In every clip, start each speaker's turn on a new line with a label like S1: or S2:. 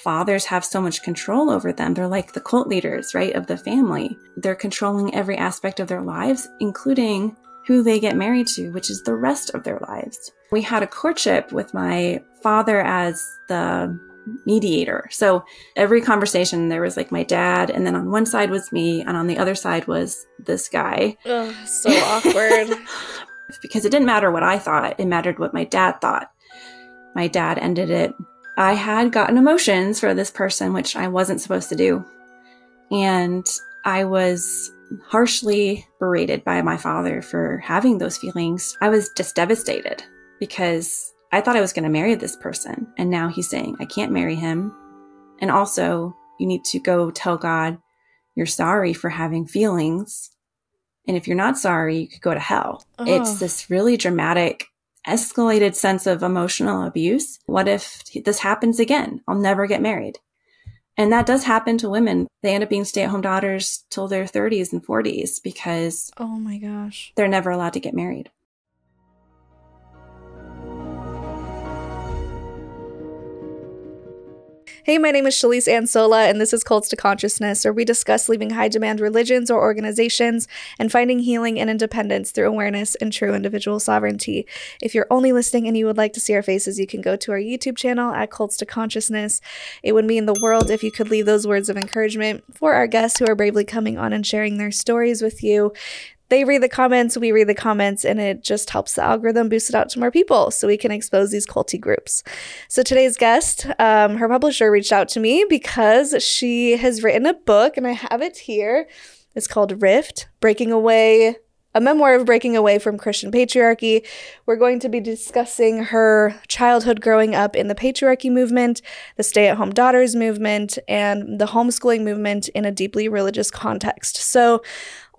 S1: fathers have so much control over them. They're like the cult leaders, right, of the family. They're controlling every aspect of their lives, including who they get married to, which is the rest of their lives. We had a courtship with my father as the mediator. So every conversation, there was like my dad, and then on one side was me, and on the other side was this guy.
S2: Ugh, so awkward.
S1: Because it didn't matter what I thought, it mattered what my dad thought. My dad ended it. I had gotten emotions for this person, which I wasn't supposed to do. And I was harshly berated by my father for having those feelings. I was just devastated because I thought I was going to marry this person. And now he's saying, I can't marry him. And also, you need to go tell God you're sorry for having feelings. And if you're not sorry, you could go to hell. Oh. It's this really dramatic, escalated sense of emotional abuse. What if this happens again? I'll never get married. And that does happen to women. They end up being stay-at-home daughters till their 30s and 40s because
S2: oh my gosh,
S1: they're never allowed to get married.
S2: Hey, my name is Shelise Ansola, and this is Cults to Consciousness, where we discuss leaving high-demand religions or organizations and finding healing and independence through awareness and true individual sovereignty. If you're only listening and you would like to see our faces, you can go to our YouTube channel at Cults to Consciousness. It would mean the world if you could leave those words of encouragement for our guests who are bravely coming on and sharing their stories with you. They read the comments, we read the comments, and it just helps the algorithm boost it out to more people so we can expose these culty groups. So today's guest, her publisher reached out to me because she has written a book, and I have it here. It's called Rift, a memoir of breaking away from Christian patriarchy. We're going to be discussing her childhood growing up in the patriarchy movement, the stay-at-home daughters movement, and the homeschooling movement in a deeply religious context. So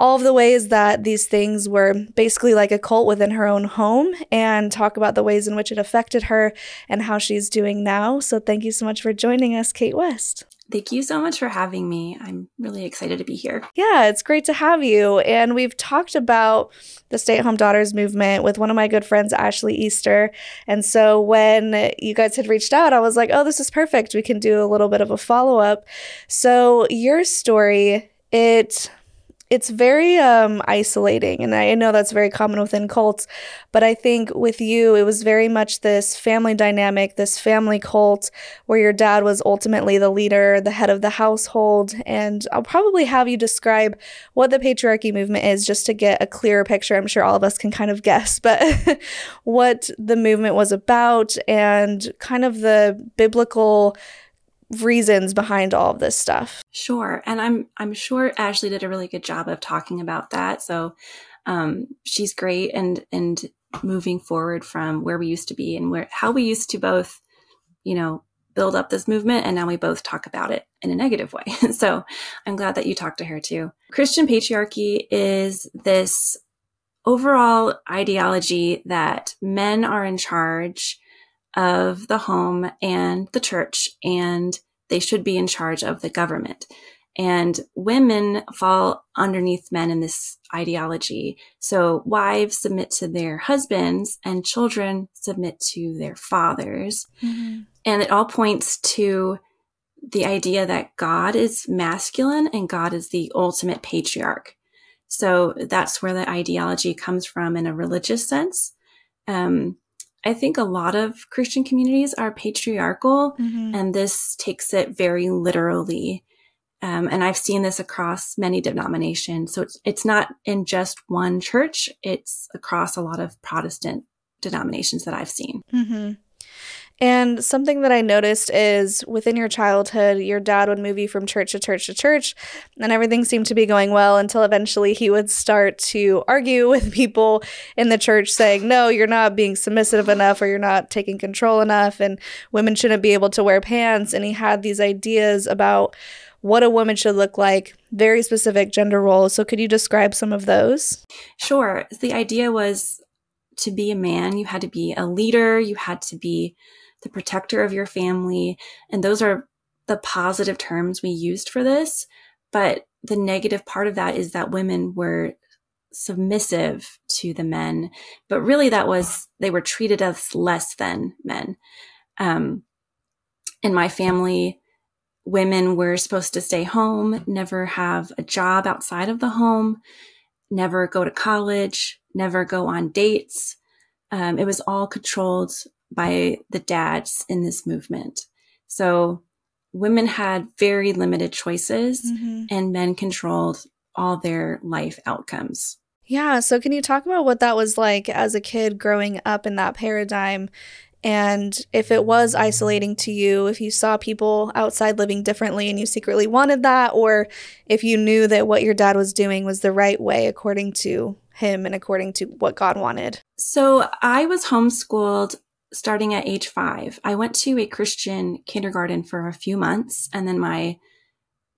S2: all of the ways that these things were basically like a cult within her own home, and talk about the ways in which it affected her and how she's doing now. So thank you so much for joining us, Cait West.
S1: Thank you so much for having me. I'm really excited to be here.
S2: Yeah, it's great to have you. And we've talked about the stay-at-home daughters movement with one of my good friends, Ashley Easter. And so when you guys had reached out, I was like, oh, this is perfect. We can do a little bit of a follow-up. So your story, it's very isolating, and I know that's very common within cults, but I think with you, it was very much this family dynamic, this family cult, where your dad was ultimately the leader, the head of the household, and I'll probably have you describe what the patriarchy movement is just to get a clearer picture. I'm sure all of us can kind of guess, but what the movement was about and kind of the biblical reasons behind all of this stuff.
S1: Sure. And I'm sure Ashley did a really good job of talking about that. So she's great and moving forward from where we used to be and how we used to both, build up this movement, and now we both talk about it in a negative way. So I'm glad that you talked to her too. Christian patriarchy is this overall ideology that men are in charge of the home and the church, and they should be in charge of the government. And women fall underneath men in this ideology. So wives submit to their husbands and children submit to their fathers. Mm-hmm. And it all points to the idea that God is masculine and God is the ultimate patriarch. So that's where the ideology comes from in a religious sense. I think a lot of Christian communities are patriarchal, mm-hmm. and this takes it very literally. And I've seen this across many denominations. So it's not in just one church. It's across a lot of Protestant denominations that I've seen.
S2: Mm-hmm. And something that I noticed is within your childhood, your dad would move you from church to church to church, and everything seemed to be going well until eventually he would start to argue with people in the church saying, no, you're not being submissive enough, or you're not taking control enough, and women shouldn't be able to wear pants. And he had these ideas about what a woman should look like, very specific gender roles. So could you describe some of those?
S1: Sure. The idea was to be a man, you had to be a leader, you had to be the protector of your family. And those are the positive terms we used for this. But the negative part of that is that women were submissive to the men, but really they were treated as less than men. In my family, women were supposed to stay home, never have a job outside of the home, never go to college, never go on dates. It was all controlled by the dads in this movement. So women had very limited choices, and men controlled all their life outcomes.
S2: Yeah. So can you talk about what that was like as a kid growing up in that paradigm? And if it was isolating to you, if you saw people outside living differently and you secretly wanted that, or if you knew that what your dad was doing was the right way according to him and according to what God wanted?
S1: So I was homeschooled starting at age 5. I went to a Christian kindergarten for a few months, and then my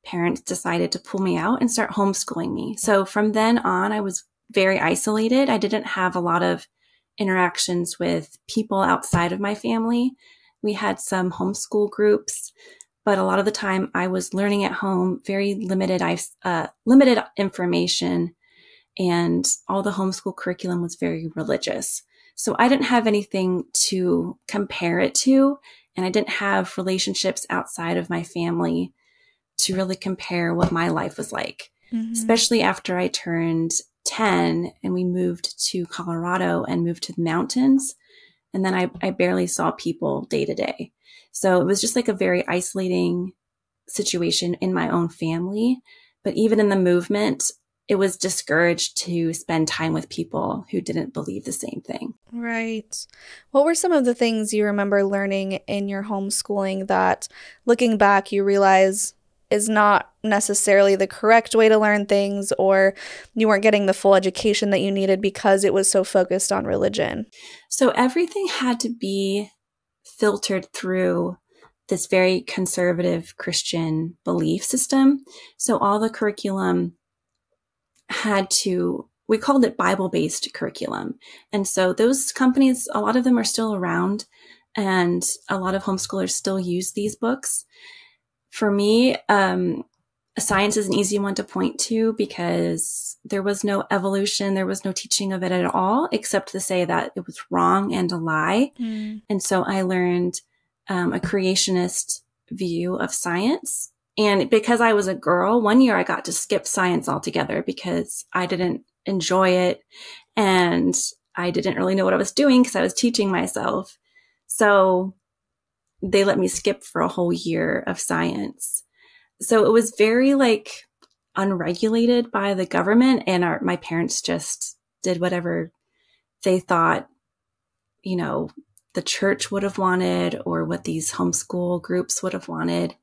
S1: parents decided to pull me out and start homeschooling me. So from then on, I was very isolated. I didn't have a lot of interactions with people outside of my family. We had some homeschool groups, but a lot of the time I was learning at home, very limited information, and all the homeschool curriculum was very religious. So I didn't have anything to compare it to, and I didn't have relationships outside of my family to really compare what my life was like, especially after I turned 10 and we moved to Colorado and moved to the mountains. And then I barely saw people day to day. So it was just like a very isolating situation in my own family. But even in the movement, it was discouraged to spend time with people who didn't believe the same thing.
S2: Right. What were some of the things you remember learning in your homeschooling that, looking back, you realize is not necessarily the correct way to learn things, or you weren't getting the full education that you needed because it was so focused on religion?
S1: So everything had to be filtered through this very conservative Christian belief system. So all the curriculum we called it Bible-based curriculum. And so those companies, a lot of them are still around, and a lot of homeschoolers still use these books. For me, science is an easy one to point to because there was no evolution. There was no teaching of it at all, except to say that it was wrong and a lie. And so I learned a creationist view of science. And because I was a girl, one year I got to skip science altogether because I didn't enjoy it. And I didn't really know what I was doing because I was teaching myself. So they let me skip for a whole year of science. So it was very unregulated by the government, and my parents just did whatever they thought, the church would have wanted, or what these homeschool groups would have wanted,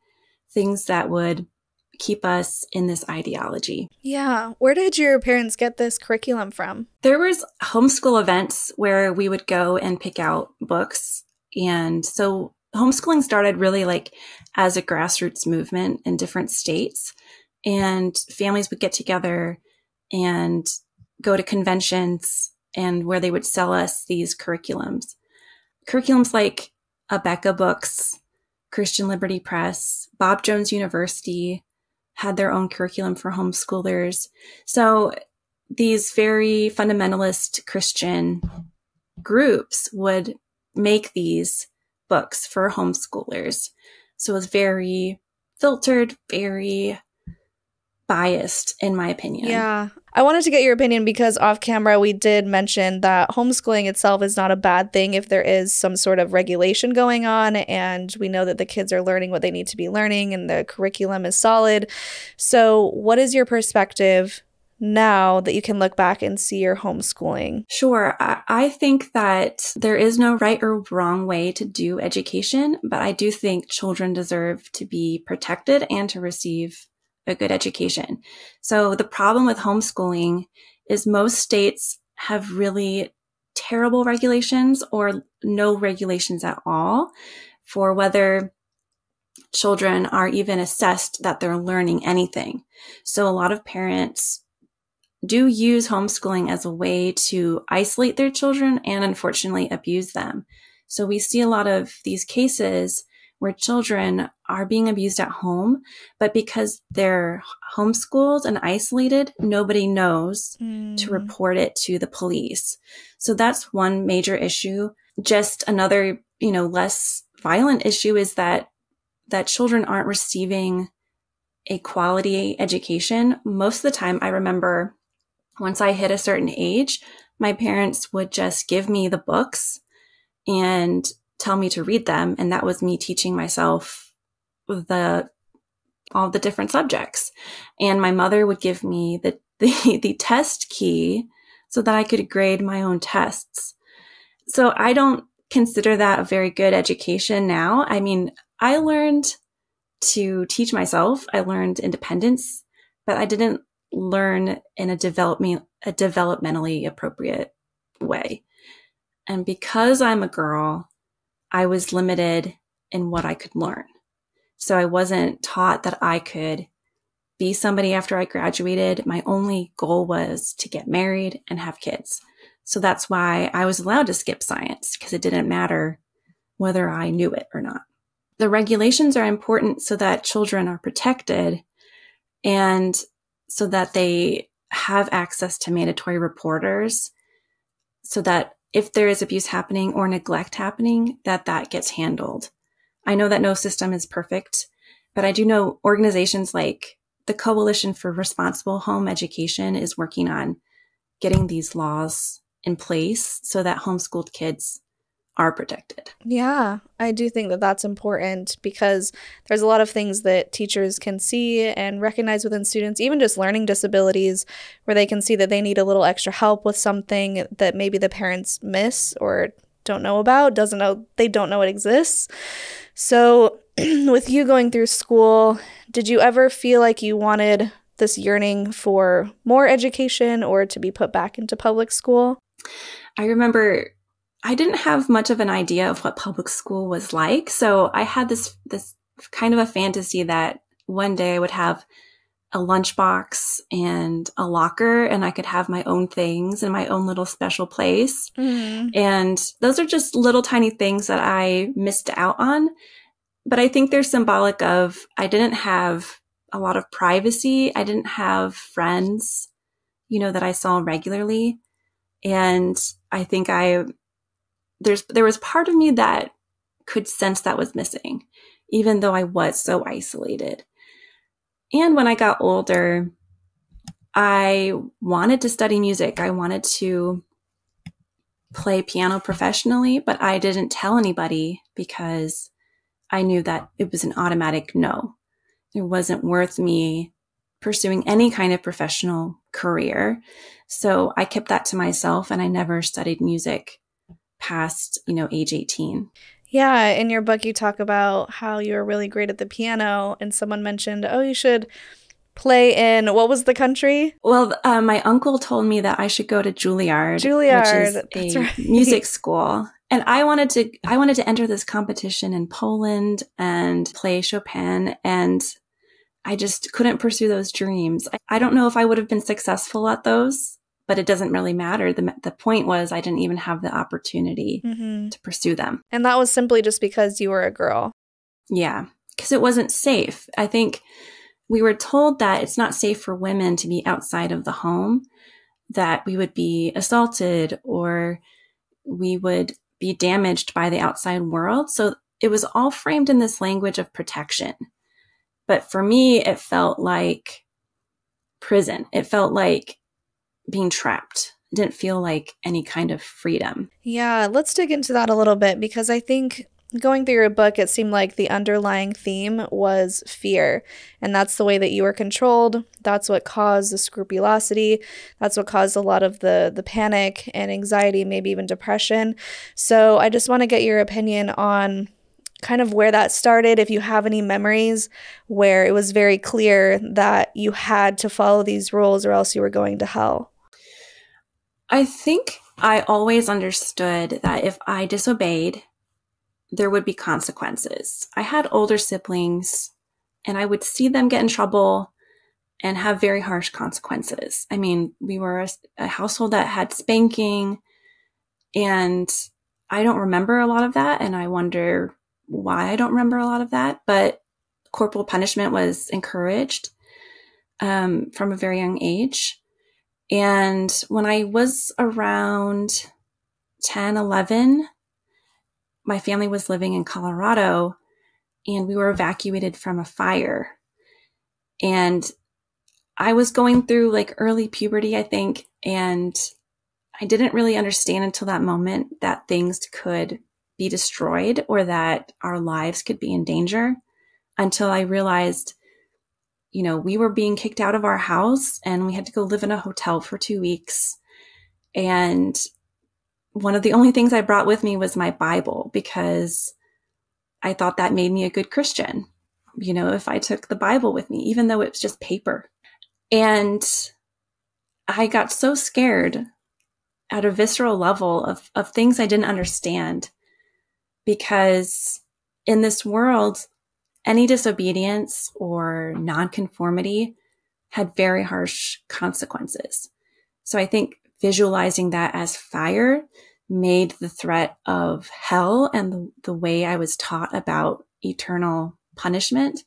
S1: things that would keep us in this ideology.
S2: Yeah. Where did your parents get this curriculum from?
S1: There was homeschool events where we would go and pick out books. And so homeschooling started really as a grassroots movement in different states, and families would get together and go to conventions and where they would sell us these curriculums like Abeka Books, Christian Liberty Press, Bob Jones University had their own curriculum for homeschoolers. So these very fundamentalist Christian groups would make these books for homeschoolers. So it was very filtered, very biased, in my opinion.
S2: Yeah. I wanted to get your opinion because off camera we did mention that homeschooling itself is not a bad thing if there is some sort of regulation going on, and we know that the kids are learning what they need to be learning and the curriculum is solid. So what is your perspective now that you can look back and see your homeschooling?
S1: Sure. I think that there is no right or wrong way to do education, but I do think children deserve to be protected and to receive a good education. So the problem with homeschooling is most states have really terrible regulations or no regulations at all for whether children are even assessed that they're learning anything. So a lot of parents do use homeschooling as a way to isolate their children and unfortunately abuse them. So we see a lot of these cases where children are being abused at home, but because they're homeschooled and isolated, nobody knows to report it to the police. So that's one major issue. Just another, less violent issue is that that children aren't receiving a quality education. Most of the time, I remember once I hit a certain age, my parents would just give me the books and tell me to read them. And that was me teaching myself all the different subjects. And my mother would give me the test key so that I could grade my own tests. So I don't consider that a very good education now. I mean, I learned to teach myself. I learned independence, but I didn't learn in a developmentally appropriate way. And because I'm a girl, I was limited in what I could learn. So I wasn't taught that I could be somebody after I graduated. My only goal was to get married and have kids. So that's why I was allowed to skip science, because it didn't matter whether I knew it or not. The regulations are important so that children are protected and so that they have access to mandatory reporters, so that if there is abuse happening or neglect happening, that gets handled. I know that no system is perfect, but I do know organizations like the Coalition for Responsible Home Education is working on getting these laws in place so that homeschooled kids are protected.
S2: Yeah, I do think that that's important, because there's a lot of things that teachers can see and recognize within students, even just learning disabilities, where they can see that they need a little extra help with something that maybe the parents miss or don't know about, they don't know it exists. So with you going through school, did you ever feel like you wanted this yearning for more education or to be put back into public school?
S1: I remember I didn't have much of an idea of what public school was like. So I had this kind of a fantasy that one day I would have a lunchbox and a locker, and I could have my own things in my own little special place. Mm. And those are just little tiny things that I missed out on. But I think they're symbolic of, I didn't have a lot of privacy. I didn't have friends, that I saw regularly. And I think there was part of me that could sense that was missing, even though I was so isolated. And when I got older, I wanted to study music. I wanted to play piano professionally, but I didn't tell anybody because I knew that it was an automatic no. It wasn't worth me pursuing any kind of professional career. So I kept that to myself, and I never studied music past, age 18.
S2: Yeah, in your book, you talk about how you were really great at the piano, and someone mentioned, oh, you should play in, what was the country?
S1: Well, my uncle told me that I should go to Juilliard, which is a music school. And I wanted to enter this competition in Poland and play Chopin, and I just couldn't pursue those dreams. I don't know if I would have been successful at those, but it doesn't really matter. The point was I didn't even have the opportunity to pursue them.
S2: And that was simply just because you were a girl.
S1: Yeah, because it wasn't safe. I think we were told that it's not safe for women to be outside of the home, that we would be assaulted or we would be damaged by the outside world. So it was all framed in this language of protection. But for me, it felt like prison. It felt like being trapped. It didn't feel like any kind of freedom.
S2: Yeah, let's dig into that a little bit, because I think going through your book, it seemed like the underlying theme was fear. And that's the way that you were controlled. That's what caused the scrupulosity. That's what caused a lot of the panic and anxiety, maybe even depression. So I just want to get your opinion on kind of where that started, if you have any memories where it was very clear that you had to follow these rules or else you were going to hell.
S1: I think I always understood that if I disobeyed, there would be consequences. I had older siblings, and I would see them get in trouble and have very harsh consequences. I mean, we were a household that had spanking, and I don't remember a lot of that, and I wonder why I don't remember a lot of that. But corporal punishment was encouraged from a very young age. And when I was around 10, 11, my family was living in Colorado, and we were evacuated from a fire. And I was going through like early puberty, I think, and I didn't really understand until that moment that things could be destroyed or that our lives could be in danger, until I realized, we were being kicked out of our house and we had to go live in a hotel for 2 weeks. And one of the only things I brought with me was my Bible, because I thought that made me a good Christian, if I took the Bible with me, even though it was just paper. And I got so scared at a visceral level of things I didn't understand, because in this world, any disobedience or nonconformity had very harsh consequences. So I think visualizing that as fire made the threat of hell and the way I was taught about eternal punishment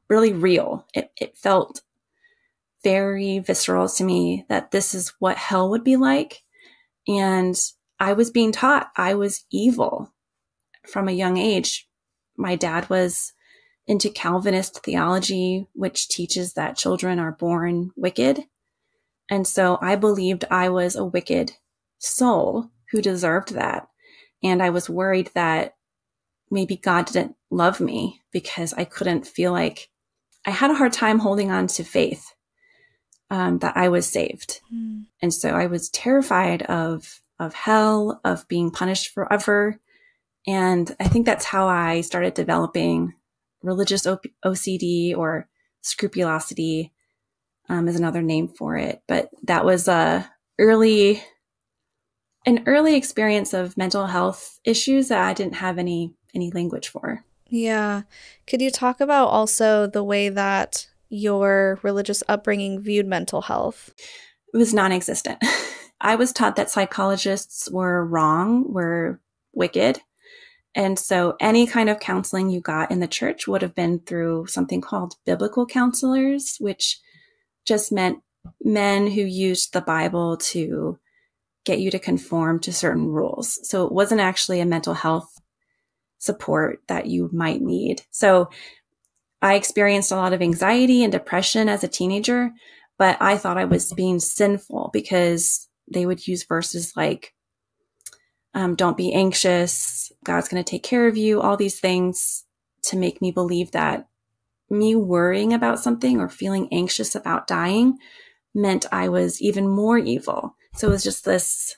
S1: really real. It felt very visceral to me that this is what hell would be like. And I was being taught I was evil from a young age. My dad was into Calvinist theology, which teaches that children are born wicked. And so I believed I was a wicked soul who deserved that. And I was worried that maybe God didn't love me because I couldn't feel like I had a hard time holding on to faith, that I was saved. Mm. And so I was terrified of hell, of being punished forever. And I think that's how I started developing religious OCD, or scrupulosity is another name for it. But that was an early experience of mental health issues that I didn't have any language for.
S2: Yeah. Could you talk about also the way that your religious upbringing viewed mental health?
S1: It was non-existent. I was taught that psychologists were wrong, were wicked. And so any kind of counseling you got in the church would have been through something called biblical counselors, which just meant men who used the Bible to get you to conform to certain rules. So it wasn't actually a mental health support that you might need. So I experienced a lot of anxiety and depression as a teenager, but I thought I was being sinful because they would use verses like, don't be anxious, God's going to take care of you, all these things to make me believe that me worrying about something or feeling anxious about dying meant I was even more evil. So it was just this,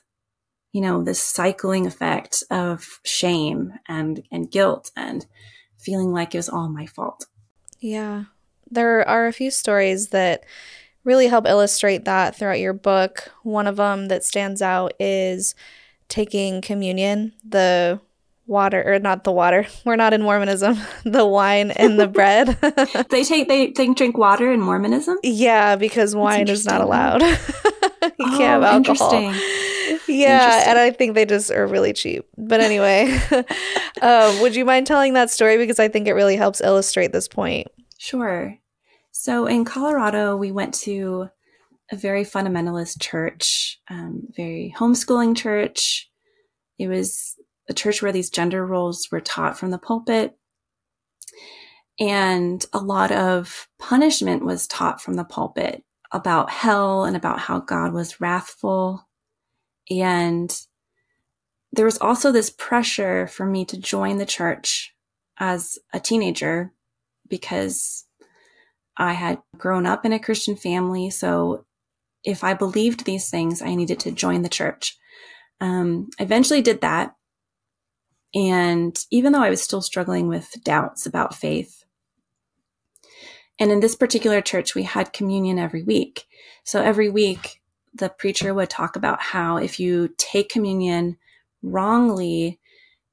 S1: this cycling effect of shame and guilt and feeling like it was all my fault.
S2: Yeah. There are a few stories that really help illustrate that throughout your book. One of them that stands out is taking communion, the water, or not the water. We're not in Mormonism. The wine and the bread.
S1: They drink water in Mormonism?
S2: Yeah, because wine is not allowed. You can't have alcohol.
S1: Interesting.
S2: Yeah, and I think they just are really cheap. But anyway, would you mind telling that story? Because I think it really helps illustrate this point.
S1: Sure. So in Colorado, we went to a very fundamentalist church, very homeschooling church. It was a church where these gender roles were taught from the pulpit. And a lot of punishment was taught from the pulpit about hell and about how God was wrathful. And there was also this pressure for me to join the church as a teenager because I had grown up in a Christian family. So if I believed these things, I needed to join the church. I eventually did that. And even though I was still struggling with doubts about faith, and in this particular church, we had communion every week. So every week, the preacher would talk about how if you take communion wrongly,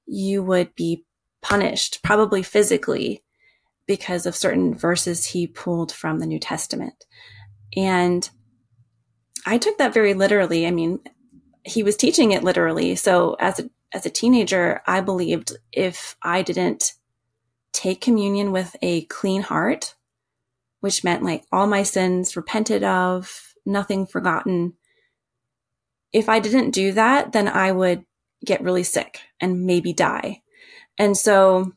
S1: you would be punished, probably physically, because of certain verses he pulled from the New Testament. And I took that very literally. I mean, he was teaching it literally. So as a teenager, I believed if I didn't take communion with a clean heart, which meant like all my sins repented of, nothing forgotten. If I didn't do that, then I would get really sick and maybe die. And so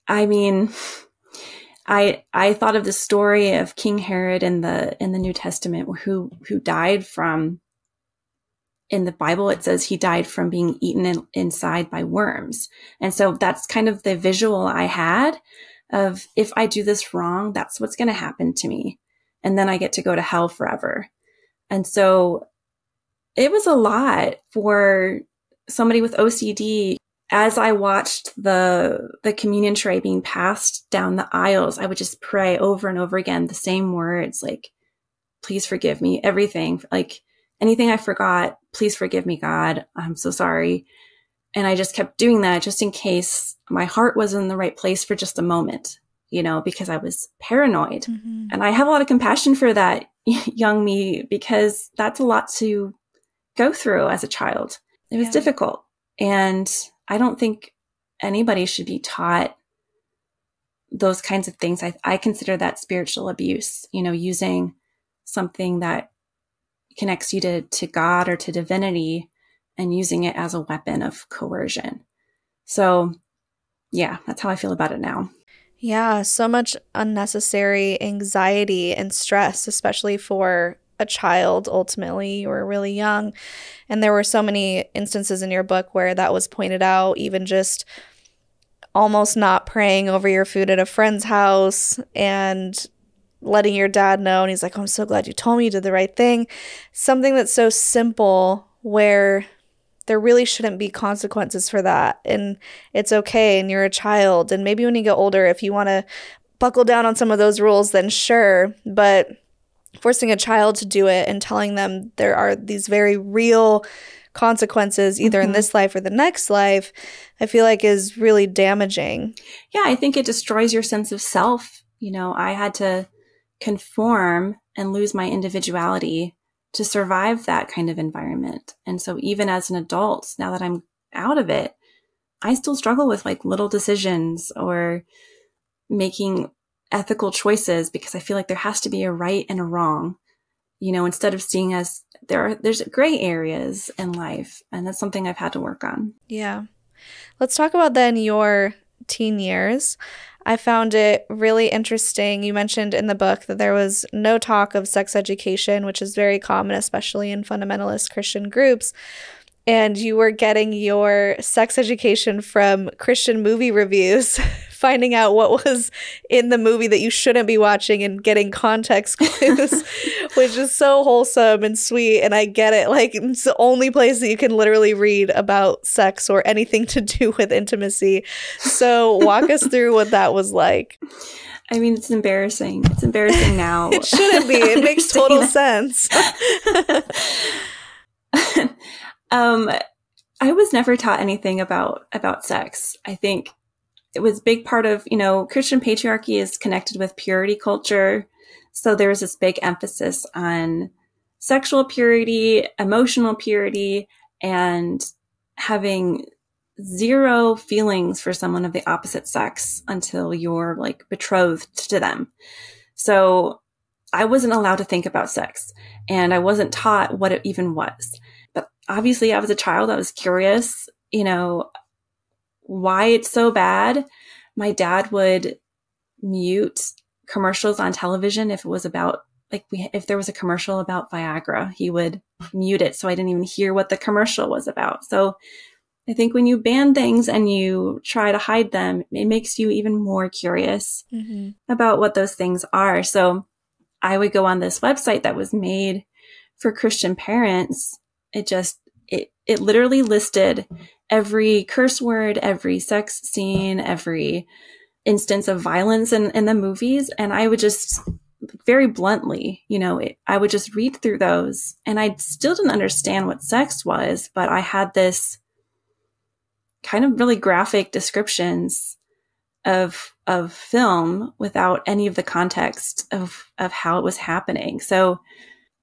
S1: I mean, I thought of the story of King Herod in the New Testament, who died from, in the Bible, it says he died from being eaten inside by worms. And so that's kind of the visual I had of, if I do this wrong, that's what's going to happen to me. And then I get to go to hell forever. And so it was a lot for somebody with OCD. As I watched the communion tray being passed down the aisles, I would just pray over and over again the same words, like, please forgive me, everything, like anything I forgot, please forgive me, God, I'm so sorry. And I just kept doing that just in case my heart was in the right place for just a moment, because I was paranoid. Mm-hmm. And I have a lot of compassion for that young me, because that's a lot to go through as a child. It was difficult. And I don't think anybody should be taught those kinds of things. I consider that spiritual abuse, using something that connects you to God or to divinity and using it as a weapon of coercion. So yeah, that's how I feel about it now.
S2: Yeah, so much unnecessary anxiety and stress, especially for a child. Ultimately, you were really young. And there were so many instances in your book where that was pointed out, even just almost not praying over your food at a friend's house and letting your dad know. And he's like, oh, I'm so glad you told me you did the right thing. Something that's so simple where there really shouldn't be consequences for that. And it's okay. And you're a child. And maybe when you get older, if you want to buckle down on some of those rules, then sure. But forcing a child to do it and telling them there are these very real consequences, either in this life or the next life, I feel like is really damaging.
S1: Yeah, I think it destroys your sense of self. I had to conform and lose my individuality to survive that kind of environment. And so even as an adult, now that I'm out of it, I still struggle with like little decisions or making ethical choices, because I feel like there has to be a right and a wrong, instead of seeing as there's gray areas in life. And that's something I've had to work on.
S2: Yeah. Let's talk about then your teen years. I found it really interesting. You mentioned in the book that there was no talk of sex education, which is very common, especially in fundamentalist Christian groups. And you were getting your sex education from Christian movie reviews, finding out what was in the movie that you shouldn't be watching and getting context clues, which is so wholesome and sweet. And I get it. Like, it's the only place that you can literally read about sex or anything to do with intimacy. So walk us through what that was like.
S1: I mean, it's embarrassing. It's embarrassing now.
S2: It shouldn't be. It makes total sense.
S1: I was never taught anything about sex. I think it was a big part of, Christian patriarchy is connected with purity culture. So there was this big emphasis on sexual purity, emotional purity, and having zero feelings for someone of the opposite sex until you're like betrothed to them. So I wasn't allowed to think about sex, and I wasn't taught what it even was. But obviously I was a child. I was curious, why it's so bad. My dad would mute commercials on television if it was about, if there was a commercial about Viagra, he would mute it so I didn't even hear what the commercial was about. So I think when you ban things and you try to hide them, it makes you even more curious about what those things are. So I would go on this website that was made for Christian parents. It literally listed every curse word, every sex scene, every instance of violence in the movies. And I would just very bluntly, I would just read through those, and I still didn't understand what sex was, but I had this kind of really graphic descriptions of film without any of the context of how it was happening. So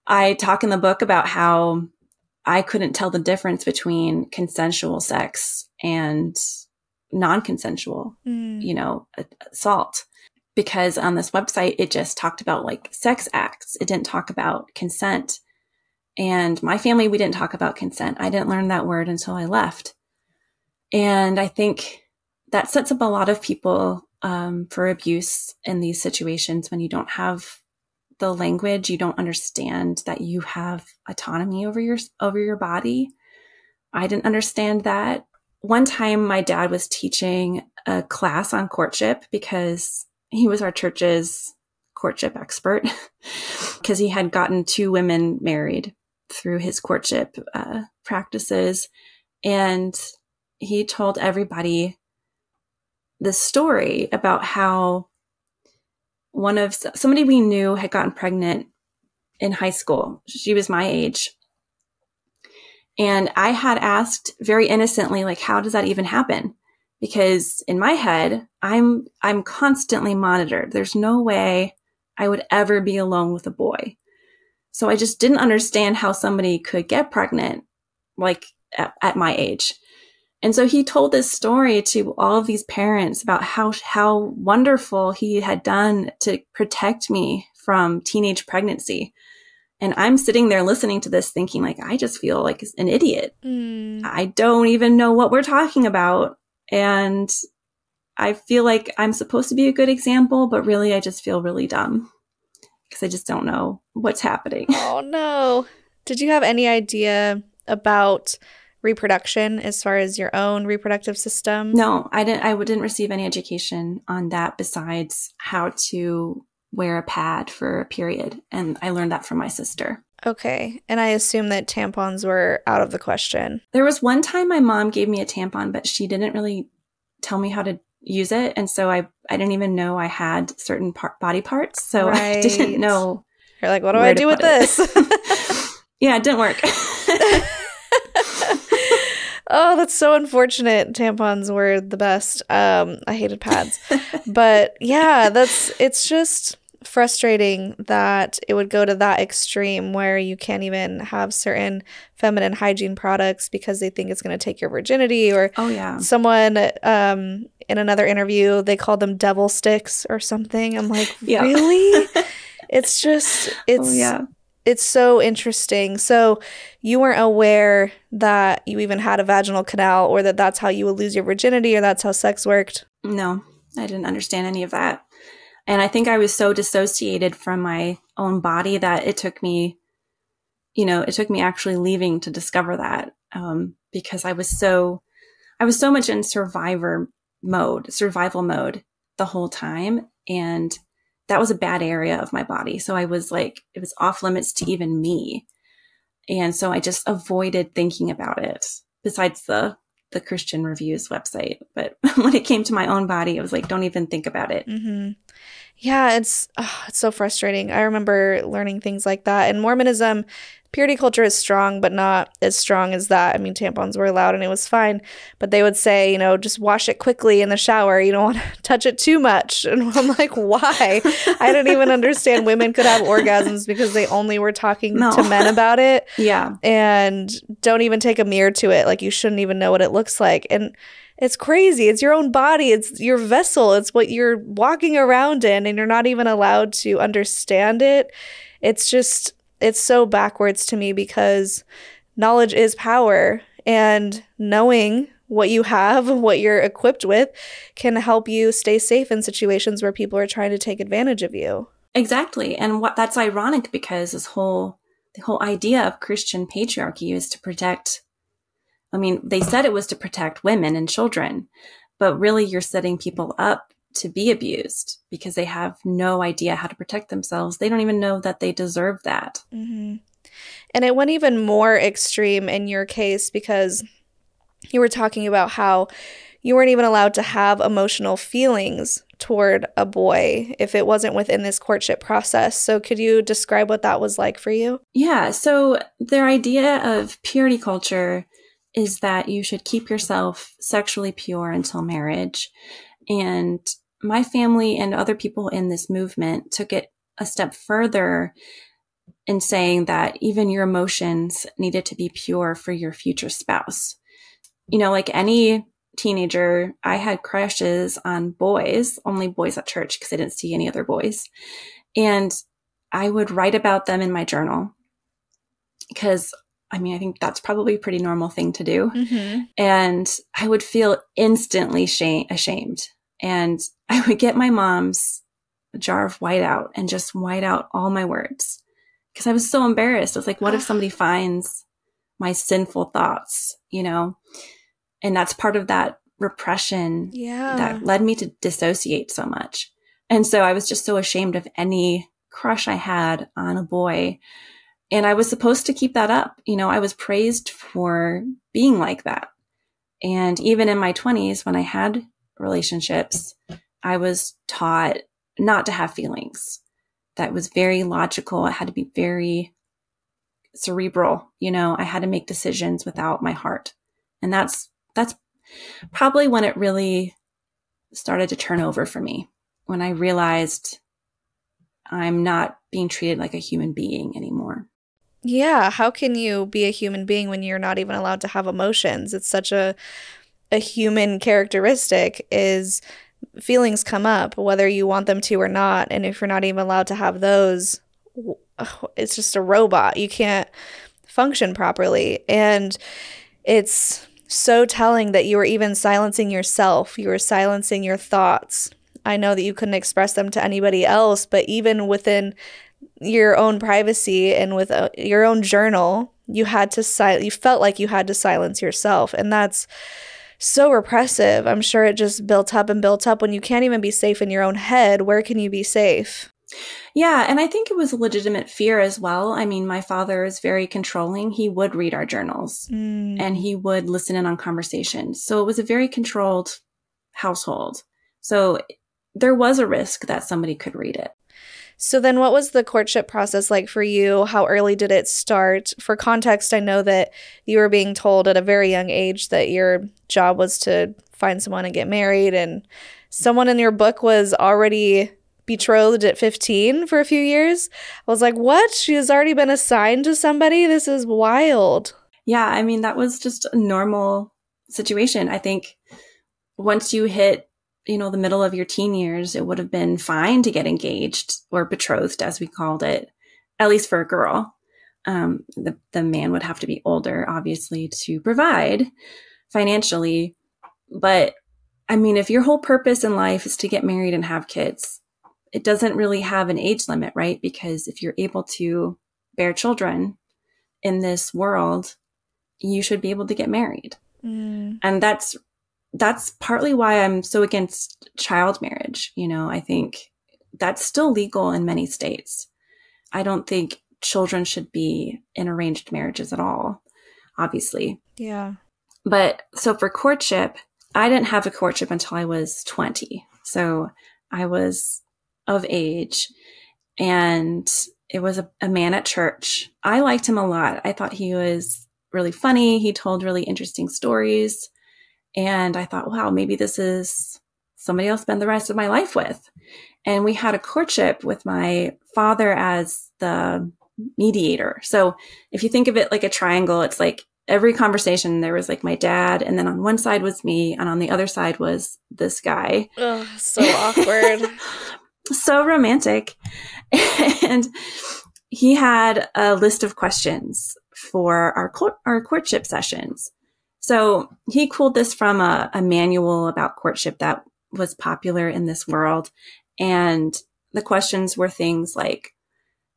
S1: I talk in the book about how I couldn't tell the difference between consensual sex and non-consensual, assault, because on this website, it just talked about like sex acts. It didn't talk about consent. And my family, we didn't talk about consent. I didn't learn that word until I left. And I think that sets up a lot of people for abuse in these situations when you don't have the language, you don't understand that you have autonomy over your body. I didn't understand that. One time my dad was teaching a class on courtship because he was our church's courtship expert because he had gotten 2 women married through his courtship practices. And he told everybody this story about how somebody we knew had gotten pregnant in high school. She was my age. And I had asked very innocently, like, how does that even happen? Because in my head, I'm constantly monitored. There's no way I would ever be alone with a boy. So I just didn't understand how somebody could get pregnant, like at my age. And so he told this story to all of these parents about how wonderful he had done to protect me from teenage pregnancy. And I'm sitting there listening to this thinking, like, I just feel like an idiot. I don't even know what we're talking about. And I feel like I'm supposed to be a good example, but really I just feel really dumb because I just don't know what's happening.
S2: Oh, no. Did you have any idea about reproduction as far as your own reproductive system?
S1: No, I didn't receive any education on that besides how to wear a pad for a period. And I learned that from my sister.
S2: Okay. And I assume that tampons were out of the question.
S1: There was one time my mom gave me a tampon, but she didn't really tell me how to use it. And so I didn't even know I had certain body parts. So I didn't know.
S2: You're like, what do I do with this?
S1: Yeah, it didn't work.
S2: Oh, that's so unfortunate. Tampons were the best. I hated pads. But yeah, it's just frustrating that it would go to that extreme where you can't even have certain feminine hygiene products because they think it's going to take your virginity. Or someone in another interview, they called them devil sticks or something. I'm like, really? It's just, it's so interesting. So you weren't aware that you even had a vaginal canal or that that's how you would lose your virginity or that's how sex worked?
S1: No, I didn't understand any of that. And I think I was so dissociated from my own body that it took me actually leaving to discover that, because I was so much in survival mode the whole time. And that was a bad area of my body. So I was like, it was off limits to even me. And so I just avoided thinking about it besides the Christian Reviews website. But when it came to my own body, it was like, don't even think about it.
S2: Mm-hmm. Yeah, it's so frustrating. I remember learning things like that. In Mormonism, purity culture is strong, but not as strong as that. I mean, tampons were allowed and it was fine. But they would say, just wash it quickly in the shower. You don't want to touch it too much. And I'm like, why? I didn't even understand women could have orgasms because they only were talking to men about it.
S1: Yeah.
S2: And don't even take a mirror to it. Like, you shouldn't even know what it looks like. And it's crazy. It's your own body. It's your vessel. It's what you're walking around in, and you're not even allowed to understand it. It's so backwards to me because knowledge is power, and knowing what you have, what you're equipped with, can help you stay safe in situations where people are trying to take advantage of you.
S1: Exactly. And that's ironic because the whole idea of Christian patriarchy is to protect. I mean, they said it was to protect women and children, but really you're setting people up to be abused because they have no idea how to protect themselves. They don't even know that they deserve that.
S2: Mm-hmm. And it went even more extreme in your case because you were talking about how you weren't even allowed to have emotional feelings toward a boy if it wasn't within this courtship process. So could you describe what that was like for you?
S1: Yeah. So their idea of purity culture is that you should keep yourself sexually pure until marriage. And my family and other people in this movement took it a step further in saying that even your emotions needed to be pure for your future spouse. Like any teenager, I had crushes on boys, only boys at church because I didn't see any other boys. And I would write about them in my journal because I think that's probably a pretty normal thing to do. Mm-hmm. And I would feel instantly ashamed. And I would get my mom's jar of whiteout and just white out all my words because I was so embarrassed. I was like, what if somebody finds my sinful thoughts, you know? And that's part of that repression that led me to dissociate so much. And so I was just so ashamed of any crush I had on a boy. And I was supposed to keep that up. You know, I was praised for being like that. And even in my 20s, when I had relationships, I was taught not to have feelings. That was very logical. I had to be very cerebral. You know, I had to make decisions without my heart. And that's probably when it really started to turn over for me, when I realized I'm not being treated like a human being anymore.
S2: Yeah. How can you be a human being when you're not even allowed to have emotions? It's such a human characteristic is feelings come up, whether you want them to or not. And if you're not even allowed to have those, it's just a robot. You can't function properly. And it's so telling that you were even silencing yourself. You were silencing your thoughts. I know that you couldn't express them to anybody else, but even within your own privacy and with your own journal, you felt like you had to silence yourself. And that's so repressive. I'm sure it just built up and built up. When you can't even be safe in your own head, where can you be safe?
S1: Yeah. And I think it was a legitimate fear as well. I mean, my father is very controlling. He would read our journals and he would listen in on conversations. So it was a very controlled household. So there was a risk that somebody could read it.
S2: So then what was the courtship process like for you? How early did it start? For context, I know that you were being told at a very young age that your job was to find someone and get married, and someone in your book was already betrothed at 15 for a few years. I was like, what? She has already been assigned to somebody? This is wild.
S1: Yeah, I mean, that was just a normal situation. I think once you hit the middle of your teen years, it would have been fine to get engaged or betrothed, as we called it, at least for a girl. The man would have to be older, obviously, to provide financially. But I mean, if your whole purpose in life is to get married and have kids, it doesn't really have an age limit, right? Because if you're able to bear children in this world, you should be able to get married. And that's partly why I'm so against child marriage. I think that's still legal in many states. I don't think children should be in arranged marriages at all, obviously.
S2: Yeah.
S1: But so for courtship, I didn't have a courtship until I was 20. So I was of age, and it was a man at church. I liked him a lot. I thought he was really funny. He told really interesting stories. And I thought, wow, maybe this is somebody I'll spend the rest of my life with. And we had a courtship with my father as the mediator. So if you think of it like a triangle, it's like every conversation there was like my dad, and then on one side was me, and on the other side was this guy.
S2: Oh, so awkward.
S1: So romantic. And he had a list of questions for our courtship sessions. So he pulled this from a manual about courtship that was popular in this world. And the questions were things like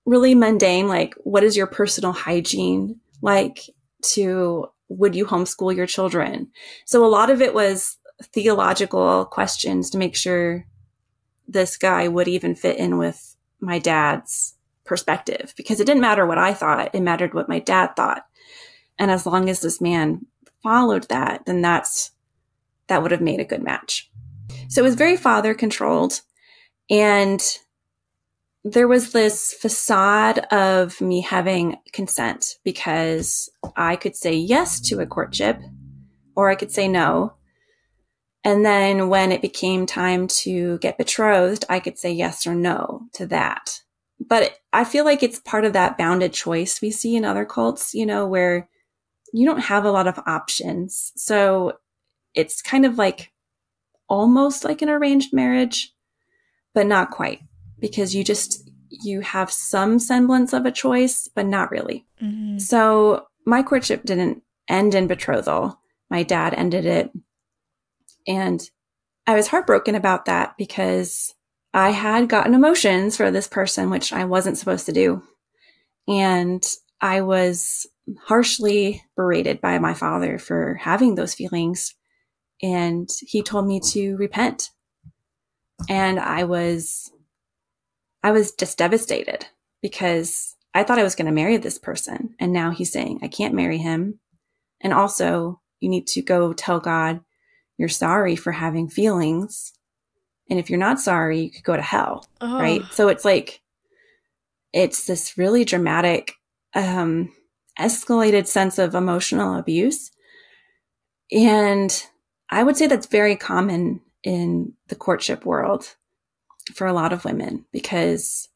S1: really mundane, like what is your personal hygiene like, to would you homeschool your children? So a lot of it was theological questions to make sure this guy would even fit in with my dad's perspective, because it didn't matter what I thought. It mattered what my dad thought. And as long as this man followed that, then that would have made a good match. So it was very father controlled. And there was this facade of me having consent, because I could say yes to a courtship or I could say no. And then when it became time to get betrothed, I could say yes or no to that. But I feel like it's part of that bounded choice we see in other cults, where you don't have a lot of options. So it's kind of like almost like an arranged marriage, but not quite, because you have some semblance of a choice, but not really. Mm-hmm. So my courtship didn't end in betrothal. My dad ended it. And I was heartbroken about that because I had gotten emotions for this person, which I wasn't supposed to do. And I was harshly berated by my father for having those feelings. And he told me to repent. And I was just devastated because I thought I was going to marry this person. And now he's saying I can't marry him. And also you need to go tell God you're sorry for having feelings. And if you're not sorry, you could go to hell.
S2: Oh.
S1: Right. So it's like, it's this really dramatic, escalated sense of emotional abuse. And I would say that's very common in the courtship world for a lot of women because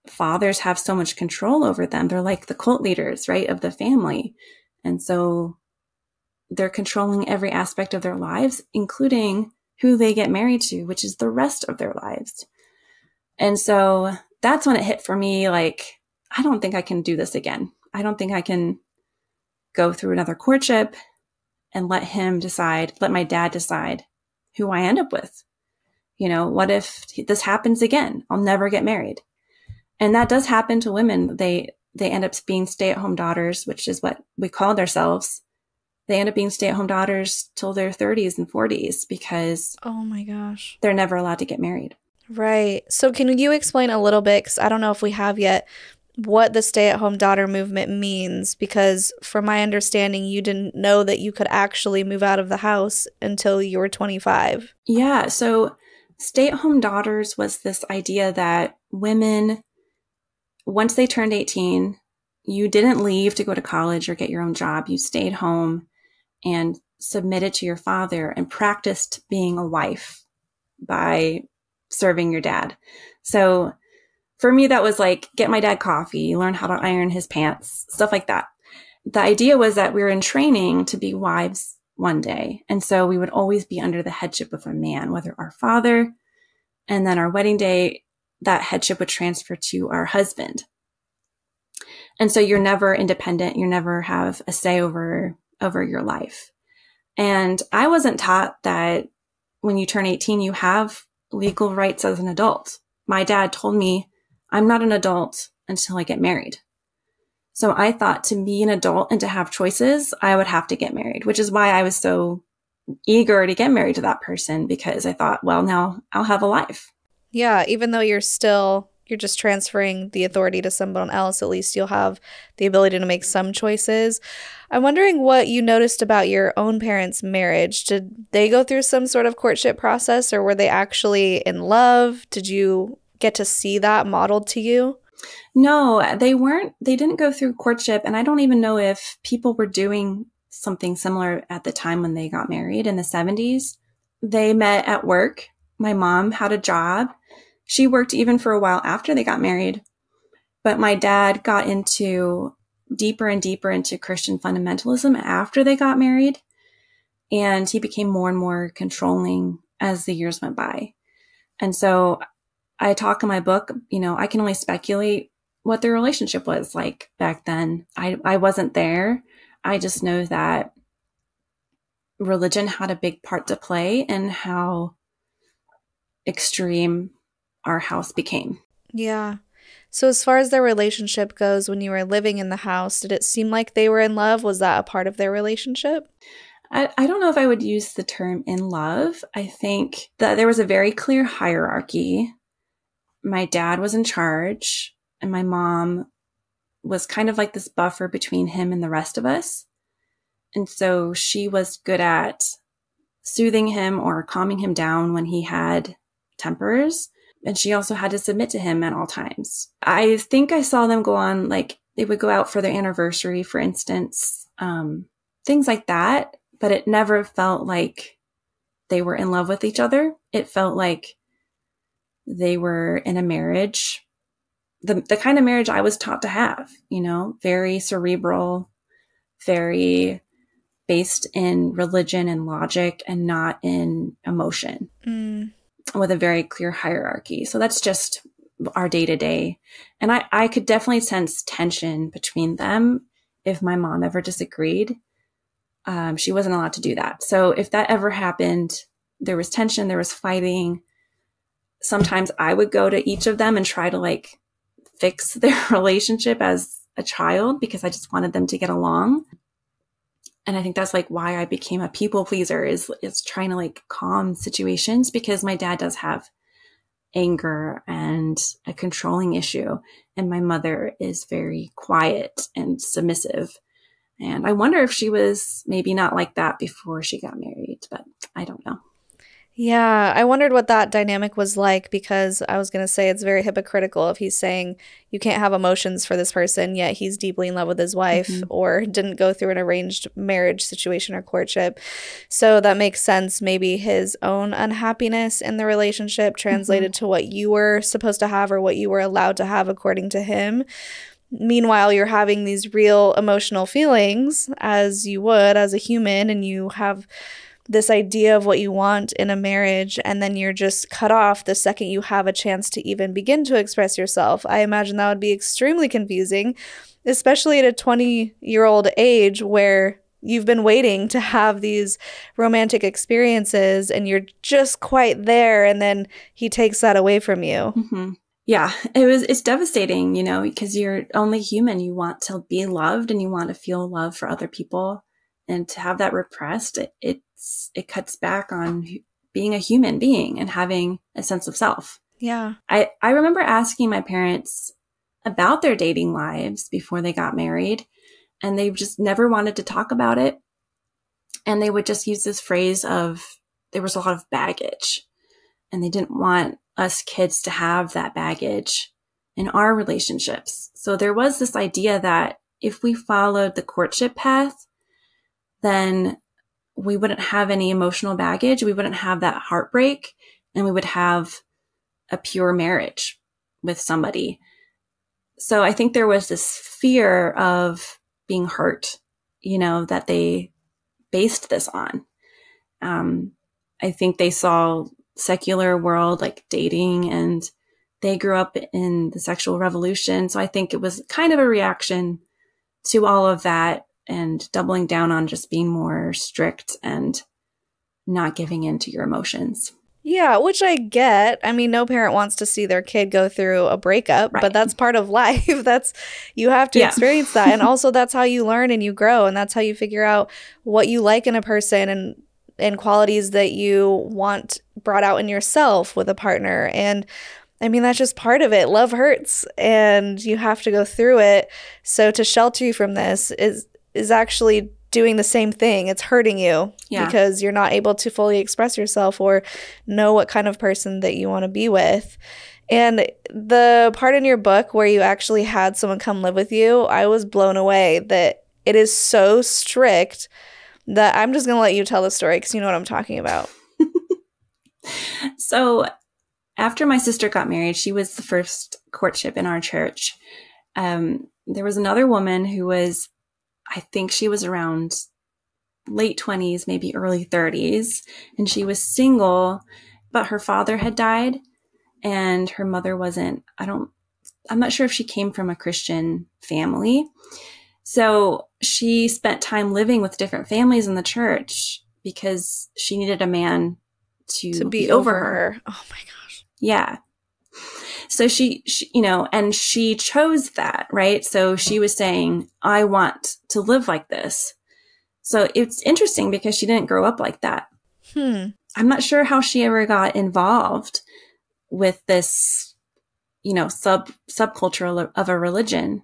S1: fathers have so much control over them. They're like the cult leaders, right, of the family. And so they're controlling every aspect of their lives, including who they get married to, which is the rest of their lives. And so that's when it hit for me, like, I don't think I can do this again. I don't think I can go through another courtship and let my dad decide who I end up with. You know, what if this happens again? I'll never get married. And that does happen to women. They end up being stay-at-home daughters, which is what we called ourselves. They end up being stay-at-home daughters till their 30s and 40s because
S2: oh my gosh,
S1: they're never allowed to get married.
S2: Right. So can you explain a little bit, because I don't know if we have yet, what the stay-at-home daughter movement means? Because from my understanding, you didn't know that you could actually move out of the house until you were 25.
S1: Yeah. So stay-at-home daughters was this idea that women, once they turned 18, you didn't leave to go to college or get your own job. You stayed home and submitted to your father and practiced being a wife by serving your dad. So for me, that was like, get my dad coffee, learn how to iron his pants, stuff like that. The idea was that we were in training to be wives one day. And so we would always be under the headship of a man, whether our father, and then our wedding day, that headship would transfer to our husband. And so you're never independent. You never have a say over your life. And I wasn't taught that when you turn 18, you have legal rights as an adult. My dad told me I'm not an adult until I get married. So I thought to be an adult and to have choices, I would have to get married, which is why I was so eager to get married to that person, because I thought, well, now I'll have a life.
S2: Yeah, even though you're just transferring the authority to someone else, at least you'll have the ability to make some choices. I'm wondering what you noticed about your own parents' marriage. Did they go through some sort of courtship process, or were they actually in love? Did you get to see that modeled to you?
S1: No, they weren't. They didn't go through courtship. And I don't even know if people were doing something similar at the time when they got married in the 70s. They met at work. My mom had a job. She worked even for a while after they got married. But my dad got deeper and deeper into Christian fundamentalism after they got married. And he became more and more controlling as the years went by. And so I talk in my book, I can only speculate what their relationship was like back then. I wasn't there. I just know that religion had a big part to play in how extreme our house became.
S2: Yeah. So as far as their relationship goes, when you were living in the house, did it seem like they were in love? Was that a part of their relationship?
S1: I don't know if I would use the term in love. I think that there was a very clear hierarchy. My dad was in charge, and my mom was kind of like this buffer between him and the rest of us. And so she was good at soothing him or calming him down when he had tempers. And she also had to submit to him at all times. I think I saw them go on, like they would go out for their anniversary, for instance, things like that. But it never felt like they were in love with each other. It felt like they were in a marriage, the kind of marriage I was taught to have, very cerebral, very based in religion and logic and not in emotion, with a very clear hierarchy. So that's just our day-to-day. And I could definitely sense tension between them if my mom ever disagreed. She wasn't allowed to do that. So if that ever happened, there was tension, there was fighting. Sometimes I would go to each of them and try to like fix their relationship as a child because I just wanted them to get along. And I think that's like why I became a people pleaser is trying to like calm situations, because my dad does have anger and a controlling issue. And my mother is very quiet and submissive. And I wonder if she was maybe not like that before she got married, but I don't know.
S2: Yeah, I wondered what that dynamic was like, because I was going to say it's very hypocritical if he's saying you can't have emotions for this person, yet he's deeply in love with his wife or didn't go through an arranged marriage situation or courtship. So that makes sense. Maybe his own unhappiness in the relationship translated to what you were supposed to have or what you were allowed to have according to him. Meanwhile, you're having these real emotional feelings as you would as a human, and you have this idea of what you want in a marriage, and then you're just cut off the second you have a chance to even begin to express yourself. I imagine that would be extremely confusing, especially at a 20-year-old age where you've been waiting to have these romantic experiences and you're just quite there, and then he takes that away from you.
S1: Yeah, it's devastating, you know, because you're only human. You want to be loved and you want to feel love for other people, and to have that repressed, it cuts back on being a human being and having a sense of self.
S2: Yeah.
S1: I remember asking my parents about their dating lives before they got married, and they just never wanted to talk about it. And they would just use this phrase of there was a lot of baggage, and they didn't want us kids to have that baggage in our relationships. So there was this idea that if we followed the courtship path, then we wouldn't have any emotional baggage. We wouldn't have that heartbreak, and we would have a pure marriage with somebody. So I think there was this fear of being hurt, you know, that they based this on. I think they saw secular world like dating, and they grew up in the sexual revolution. So I think it was kind of a reaction to all of that, and doubling down on just being more strict and not giving in to your emotions.
S2: Yeah, which I get. I mean, no parent wants to see their kid go through a breakup, but that's part of life. You have to experience that. And also that's how you learn and you grow, and that's how you figure out what you like in a person and qualities that you want brought out in yourself with a partner. And I mean, that's just part of it. Love hurts, and you have to go through it. So to shelter you from this is actually doing the same thing. It's hurting you because you're not able to fully express yourself or know what kind of person that you want to be with. And the part in your book where you actually had someone come live with you, I was blown away that it is so strict that I'm just going to let you tell the story because you know what I'm talking about.
S1: So after my sister got married, she was the first courtship in our church. There was another woman who was, I think she was around late 20s, maybe early 30s, and she was single, but her father had died and her mother wasn't, I'm not sure if she came from a Christian family. So she spent time living with different families in the church because she needed a man to be over her.
S2: Oh my gosh.
S1: Yeah. So she, you know, and she chose that, right? So she was saying, I want to live like this. So it's interesting because she didn't grow up like that. I'm not sure how she ever got involved with this, you know, subculture of a religion.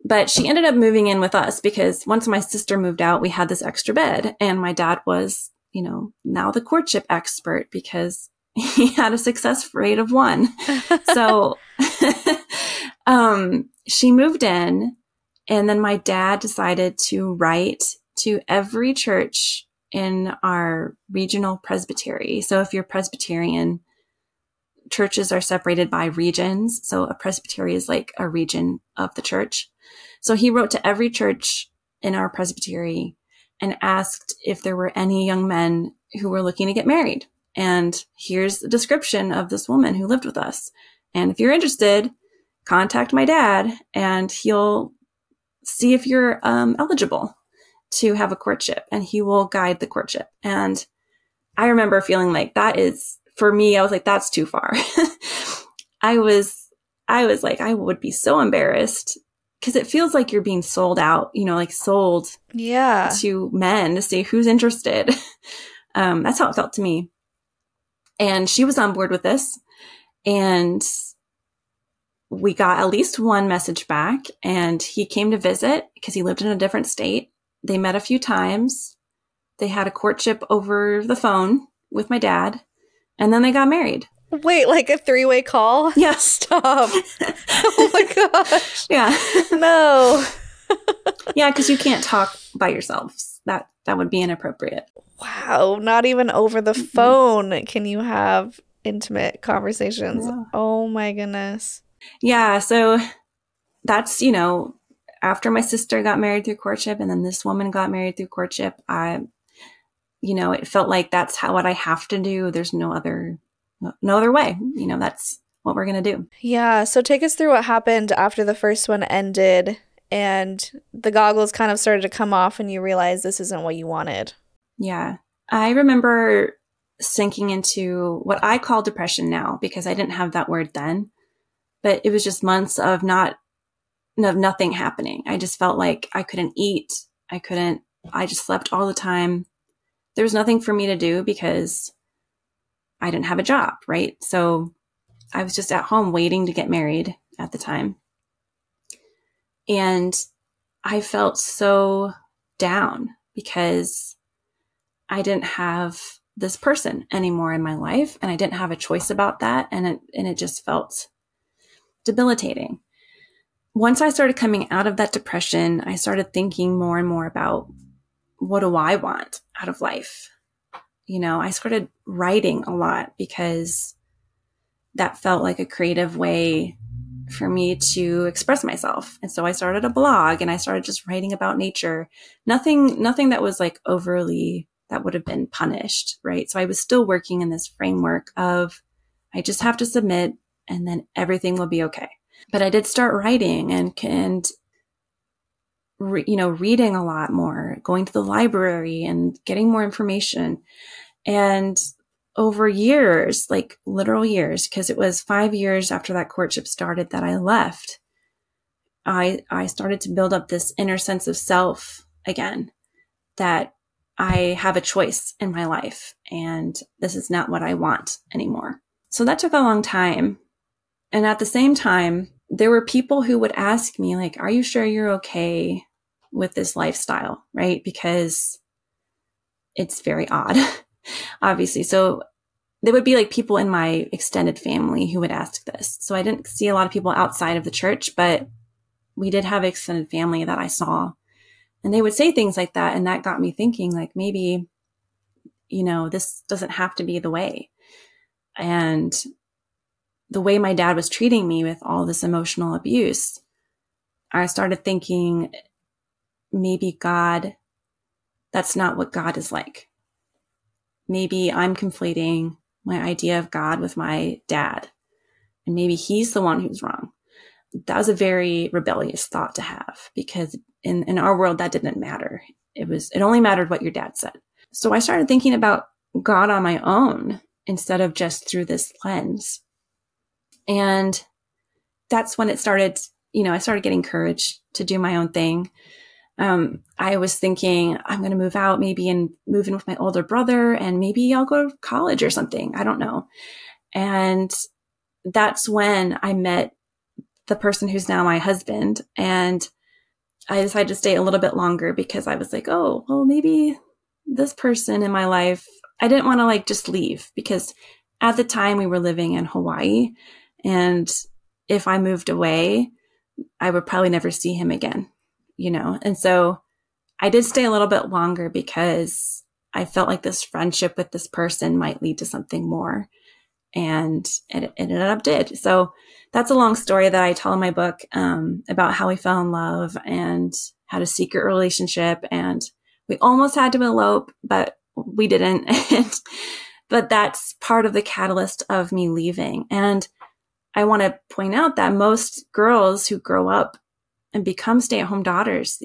S1: But she ended up moving in with us because once my sister moved out, we had this extra bed. And my dad was, you know, now the courtship expert because he had a success rate of 1. So she moved in, and then my dad decided to write to every church in our regional presbytery. So if you're Presbyterian, churches are separated by regions. So a presbytery is like a region of the church. So he wrote to every church in our presbytery and asked if there were any young men who were looking to get married. And here's a description of this woman who lived with us. And if you're interested, contact my dad and he'll see if you're eligible to have a courtship, and he will guide the courtship. And I remember feeling like that is, for me, I was like, that's too far. I was like, I would be so embarrassed because it feels like you're being sold out, like sold to men to see who's interested. That's how it felt to me. And she was on board with this. And we got at least one message back, and he came to visit because he lived in a different state. They met a few times. They had a courtship over the phone with my dad, and then they got married.
S2: Wait, like a 3-way call?
S1: Yeah.
S2: Stop. Oh my gosh.
S1: Yeah.
S2: No.
S1: Yeah, because you can't talk by yourselves. That would be inappropriate.
S2: Wow. Not even over the phone can you have intimate conversations. Yeah. Oh my goodness.
S1: Yeah. So that's, after my sister got married through courtship, and then this woman got married through courtship, it felt like that's what I have to do. There's no other way. That's what we're going to do.
S2: Yeah. So take us through what happened after the first one ended and the goggles kind of started to come off and you realized this isn't what you wanted.
S1: Yeah. I remember sinking into what I call depression now, because I didn't have that word then, but it was just months of nothing happening. I just felt like I couldn't eat. I just slept all the time. There was nothing for me to do because I didn't have a job, right? So I was just at home waiting to get married at the time. And I felt so down because I didn't have this person anymore in my life, and I didn't have a choice about that. And it just felt debilitating. Once I started coming out of that depression, I started thinking more and more about, what do I want out of life? I started writing a lot because that felt like a creative way for me to express myself. And so I started a blog and I started just writing about nature. Nothing that was like overly, that would have been punished, right? So I was still working in this framework of, I just have to submit and then everything will be okay. But I did start writing and reading a lot more, going to the library and getting more information. And over years, like literal years, because it was 5 years after that courtship started that I left, I started to build up this inner sense of self again, that I have a choice in my life and this is not what I want anymore. So that took a long time. And at the same time, there were people who would ask me, like, are you sure you're okay with this lifestyle? Right? Because it's very odd, obviously. So there would be like people in my extended family who would ask this. So I didn't see a lot of people outside of the church, but we did have extended family that I saw. And they would say things like that. And that got me thinking, like, maybe, this doesn't have to be the way. And the way my dad was treating me with all this emotional abuse, I started thinking, maybe God, that's not what God is like. Maybe I'm conflating my idea of God with my dad, and maybe he's the one who's wrong. That was a very rebellious thought to have, because in our world, that didn't matter. It only mattered what your dad said. So I started thinking about God on my own instead of just through this lens. And that's when it started, I started getting courage to do my own thing. I was thinking, I'm going to move out maybe and move in with my older brother, and maybe I'll go to college or something. I don't know. And that's when I met the person who's now my husband. And I decided to stay a little bit longer because I was like, oh, well, maybe this person in my life, I didn't want to like just leave, because at the time we were living in Hawaii. And if I moved away, I would probably never see him again, And so I did stay a little bit longer because I felt like this friendship with this person might lead to something more. And it ended up did. So that's a long story that I tell in my book, about how we fell in love and had a secret relationship. And we almost had to elope, but we didn't. But that's part of the catalyst of me leaving. And I want to point out that most girls who grow up and become stay-at-home daughters,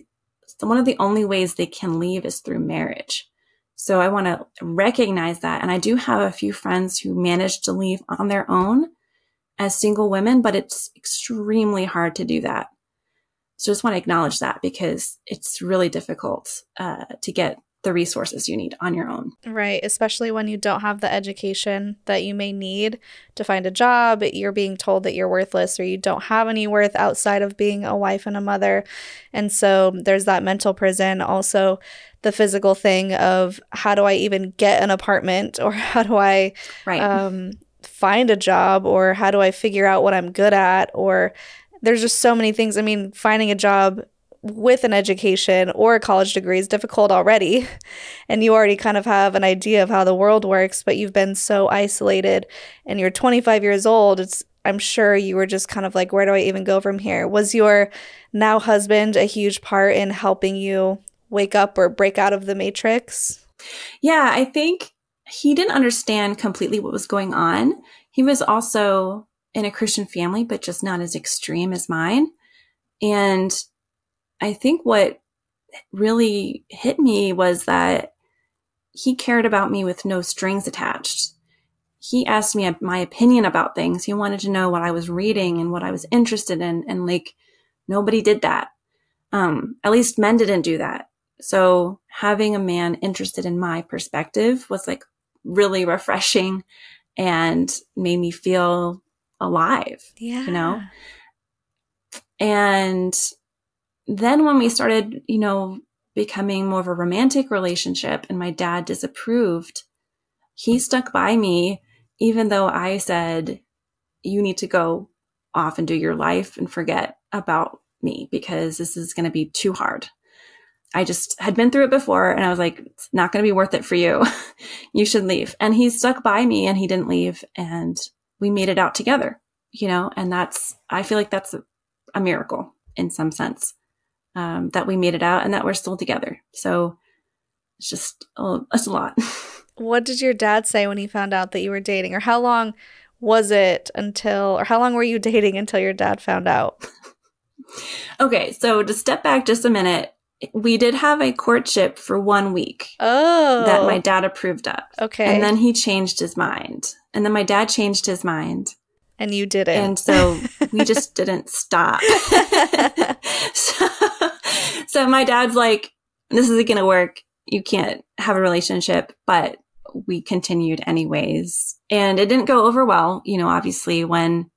S1: one of the only ways they can leave is through marriage. So I want to recognize that. And I do have a few friends who managed to leave on their own as single women, but it's extremely hard to do that. So I just want to acknowledge that because it's really difficult to get the resources you need on your own.
S2: Right. Especially when you don't have the education that you may need to find a job. You're being told that you're worthless or you don't have any worth outside of being a wife and a mother. And so there's that mental prison. Also, the physical thing of how do I even get an apartment, or how do I find a job, or how do I figure out what I'm good at? Or there's just so many things. I mean, finding a job with an education or a college degree is difficult already, and you already kind of have an idea of how the world works, but you've been so isolated and you're 25 years old. I'm sure you were just kind of like, where do I even go from here? Was your now husband a huge part in helping you wake up or break out of the matrix?
S1: Yeah, I think he didn't understand completely what was going on. He was also in a Christian family, but just not as extreme as mine. And I think what really hit me was that he cared about me with no strings attached. He asked me my opinion about things. He wanted to know what I was reading and what I was interested in. And like, nobody did that. At least men didn't do that. So having a man interested in my perspective was like really refreshing and made me feel alive, you know? And then when we started, you know, becoming more of a romantic relationship and my dad disapproved, he stuck by me, even though I said, you need to go off and do your life and forget about me because this is going to be too hard. I just had been through it before and I was like, it's not going to be worth it for you. You should leave. And he stuck by me and he didn't leave and we made it out together, you know, and I feel like that's a miracle in some sense. That we made it out and that we're still together. So it's just, it's a lot.
S2: What did your dad say when he found out that you were dating? Or how long was it or how long were you dating until your dad found out?
S1: Okay, so to step back just a minute, we did have a courtship for 1 week.
S2: Oh.
S1: That my dad approved of.
S2: Okay.
S1: And then he changed his mind. And then my dad changed his mind.
S2: And you didn't.
S1: And so we just didn't stop. So my dad's like, this isn't going to work. You can't have a relationship. But we continued anyways. And it didn't go over well, you know, obviously when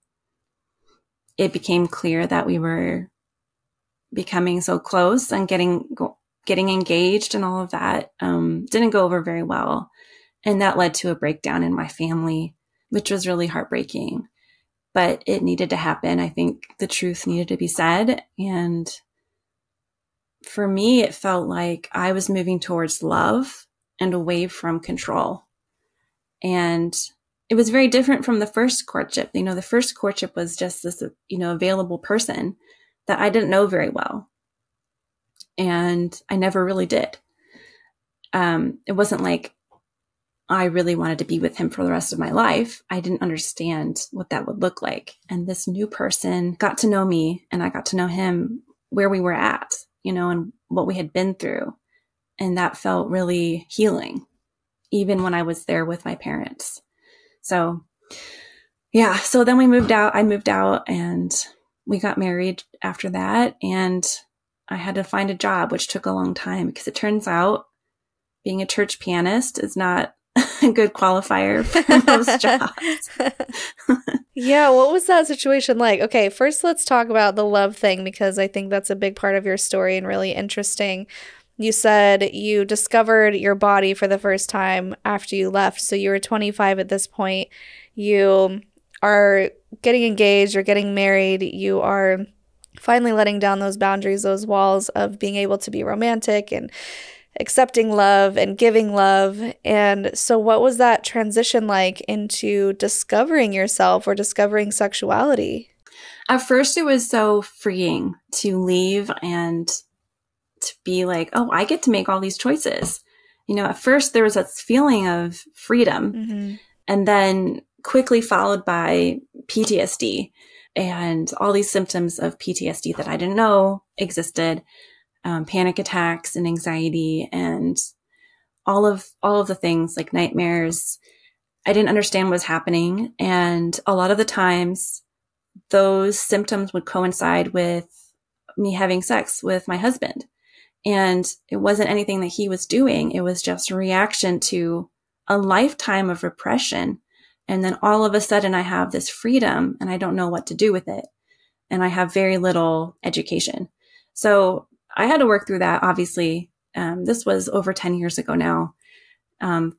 S1: it became clear that we were becoming so close and getting engaged and all of that, didn't go over very well. And that led to a breakdown in my family, which was really heartbreaking. But it needed to happen. I think the truth needed to be said. And for me, it felt like I was moving towards love and away from control. And it was very different from the first courtship. You know, the first courtship was just this, you know, available person that I didn't know very well. And I never really did. It wasn't like I really wanted to be with him for the rest of my life. I didn't understand what that would look like. And this new person got to know me and I got to know him where we were at, you know, and what we had been through. And that felt really healing, even when I was there with my parents. So yeah, so then we moved out. I moved out and we got married after that. And I had to find a job, which took a long time because it turns out being a church pianist is not a good qualifier for most jobs.
S2: Yeah, what was that situation like? Okay, first let's talk about the love thing because I think that's a big part of your story and really interesting. You said you discovered your body for the first time after you left. So you were 25 at this point. You are getting engaged or getting married. You are finally letting down those boundaries, those walls of being able to be romantic and accepting love and giving love. And so what was that transition like into discovering yourself or discovering sexuality?
S1: At first, it was so freeing to leave and to be like, oh, I get to make all these choices. You know, at first there was that feeling of freedom and then quickly followed by PTSD and all these symptoms of PTSD that I didn't know existed. Panic attacks and anxiety and all of the things like nightmares. I didn't understand what was happening. And a lot of the times those symptoms would coincide with me having sex with my husband. And it wasn't anything that he was doing. It was just a reaction to a lifetime of repression. And then all of a sudden I have this freedom and I don't know what to do with it. And I have very little education. So I had to work through that, obviously. This was over 10 years ago now.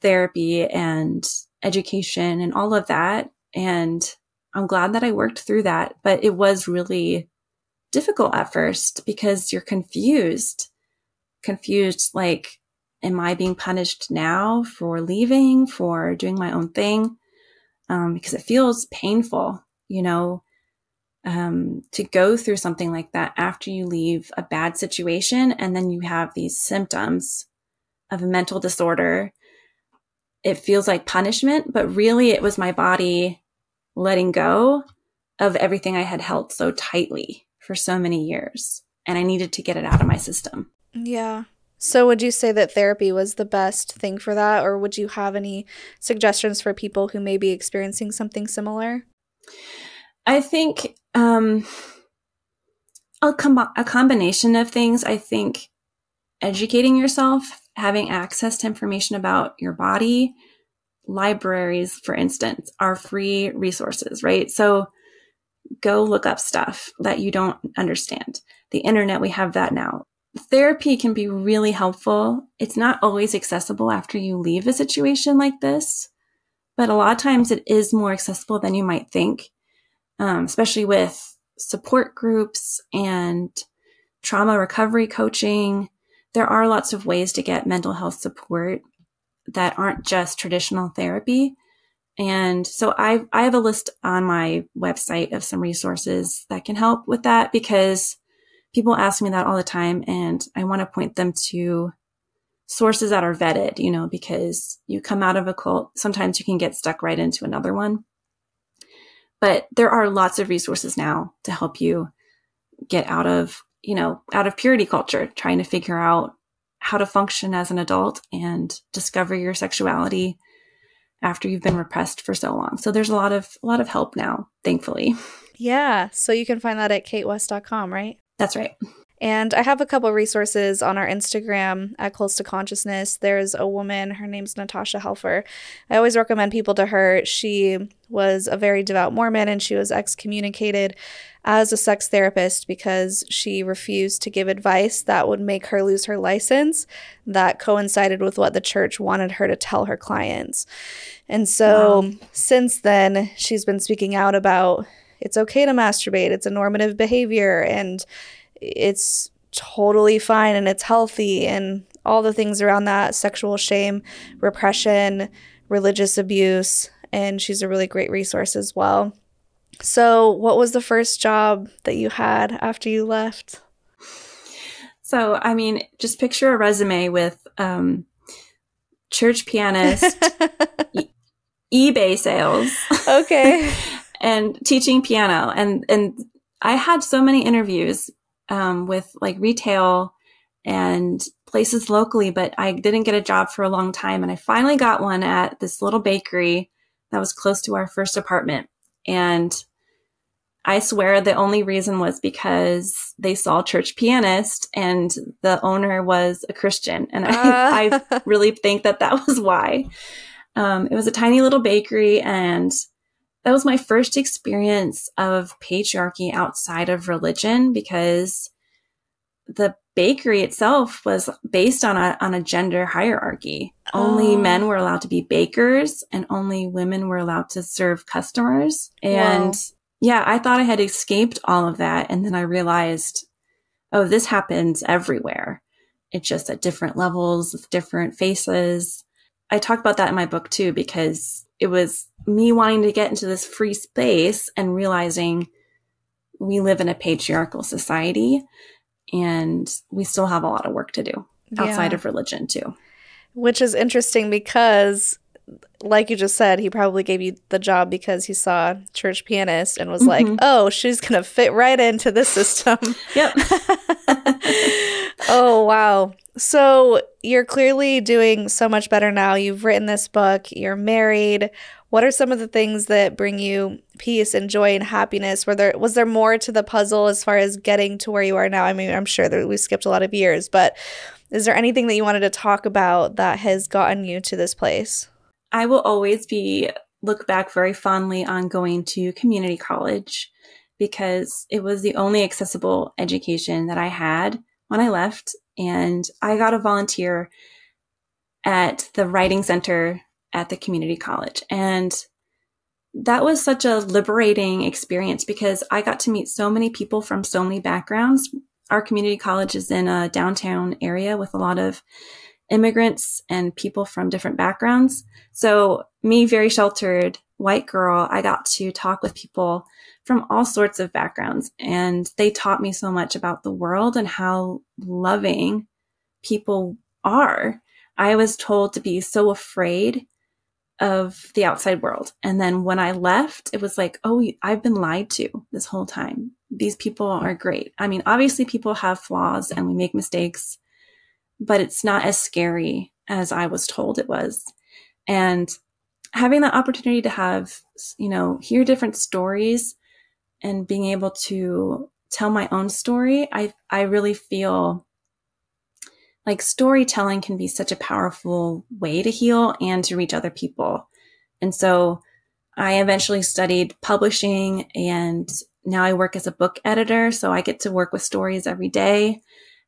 S1: Therapy and education and all of that. And I'm glad that I worked through that. But it was really difficult at first because you're confused, like, am I being punished now for leaving, for doing my own thing? Because it feels painful, to go through something like that after you leave a bad situation. And then you have these symptoms of a mental disorder. It feels like punishment, but really it was my body letting go of everything I had held so tightly for so many years. And I needed to get it out of my system.
S2: Yeah. So would you say that therapy was the best thing for that? Or would you have any suggestions for people who may be experiencing something similar?
S1: I think a combination of things. I think educating yourself, having access to information about your body, libraries, for instance, are free resources, right? So go look up stuff that you don't understand. The internet, we have that now. Therapy can be really helpful. It's not always accessible after you leave a situation like this, but a lot of times it is more accessible than you might think, especially with support groups and trauma recovery coaching. There are lots of ways to get mental health support that aren't just traditional therapy. And so I have a list on my website of some resources that can help with that, because people ask me that all the time, and I want to point them to sources that are vetted, because you come out of a cult, sometimes you can get stuck right into another one. But there are lots of resources now to help you get out of purity culture, trying to figure out how to function as an adult and discover your sexuality after you've been repressed for so long. So there's a lot of help now, thankfully.
S2: Yeah. So you can find that at caitwest.com, right?
S1: That's right.
S2: And I have a couple of resources on our Instagram at Close to Consciousness. There's a woman, her name's Natasha Helfer. I always recommend people to her. She was a very devout Mormon, and she was excommunicated as a sex therapist because she refused to give advice that would make her lose her license that coincided with what the church wanted her to tell her clients. And so since then, she's been speaking out about it's okay to masturbate. It's a normative behavior, and it's totally fine, and it's healthy, and all the things around that: sexual shame, repression, religious abuse. And she's a really great resource as well. So what was the first job that you had after you left?
S1: So, just picture a resume with church pianist, eBay sales.
S2: Okay.
S1: And teaching piano. And I had so many interviews with like retail and places locally, but I didn't get a job for a long time. And I finally got one at this little bakery that was close to our first apartment. And I swear the only reason was because they saw church pianist and the owner was a Christian. And I really think that was why. It was a tiny little bakery, and that was my first experience of patriarchy outside of religion, because the bakery itself was based on a gender hierarchy. Only men were allowed to be bakers, and only women were allowed to serve customers. And yeah, I thought I had escaped all of that. And then I realized, oh, this happens everywhere. It's just at different levels with different faces. I talk about that in my book too, because it was me wanting to get into this free space and realizing we live in a patriarchal society, and we still have a lot of work to do outside of religion too.
S2: Which is interesting because like you just said, he probably gave you the job because he saw church pianist and was like,
S1: Mm-hmm.
S2: oh, she's going to fit right into this system.
S1: Yep.
S2: Oh, wow. So you're clearly doing so much better now. You've written this book, you're married. What are some of the things that bring you peace and joy and happiness? Was there more to the puzzle as far as getting to where you are now? I mean, I'm sure that we skipped a lot of years, but is there anything that you wanted to talk about that has gotten you to this place?
S1: I will always look back very fondly on going to community college because it was the only accessible education that I had when I left. And I got a volunteer at the writing center at the community college. And that was such a liberating experience because I got to meet so many people from so many backgrounds. Our community college is in a downtown area with a lot of immigrants and people from different backgrounds. So me, very sheltered white girl, I got to talk with people from all sorts of backgrounds. And they taught me so much about the world and how loving people are. I was told to be so afraid of the outside world. And then when I left, it was like, oh, I've been lied to this whole time. These people are great. I mean, obviously people have flaws and we make mistakes, but it's not as scary as I was told it was. And having that opportunity to have, hear different stories and being able to tell my own story, I really feel like storytelling can be such a powerful way to heal and to reach other people. And so I eventually studied publishing and now I work as a book editor. So I get to work with stories every day.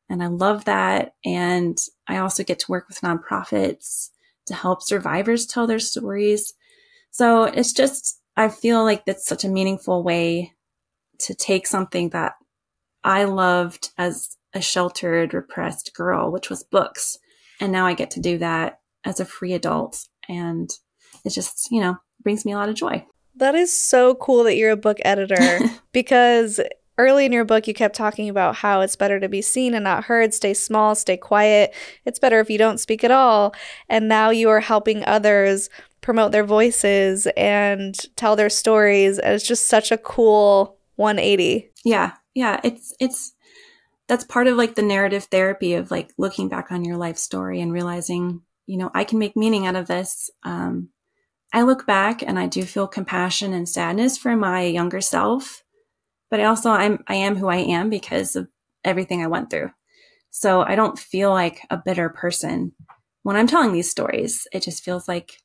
S1: And I love that. And I also get to work with nonprofits to help survivors tell their stories. So it's just, I feel like that's such a meaningful way to take something that I loved as a sheltered, repressed girl, which was books. And now I get to do that as a free adult. And it just, brings me a lot of joy.
S2: That is so cool that you're a book editor because early in your book, you kept talking about how it's better to be seen and not heard, stay small, stay quiet. It's better if you don't speak at all. And now you are helping others promote their voices and tell their stories. And it's just such a cool 180.
S1: Yeah. Yeah. That's part of like the narrative therapy of like looking back on your life story and realizing, I can make meaning out of this. I look back and I do feel compassion and sadness for my younger self, but I am who I am because of everything I went through. So I don't feel like a bitter person when I'm telling these stories. It just feels like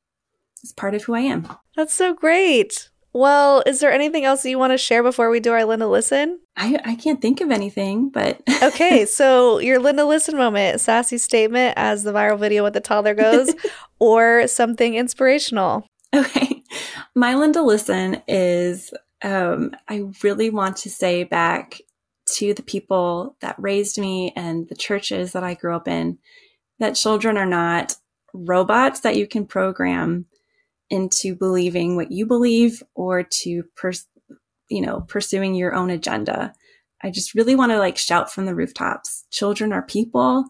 S1: it's part of who I am.
S2: That's so great. Well, is there anything else that you want to share before we do our Linda Listen?
S1: I can't think of anything, but...
S2: Okay, so your Linda Listen moment, sassy statement as the viral video with the toddler goes, or something inspirational.
S1: Okay. My Linda Listen is, I really want to say back to the people that raised me and the churches that I grew up in, that children are not robots that you can program into believing what you believe or to, pursuing your own agenda. I just really want to like shout from the rooftops. Children are people.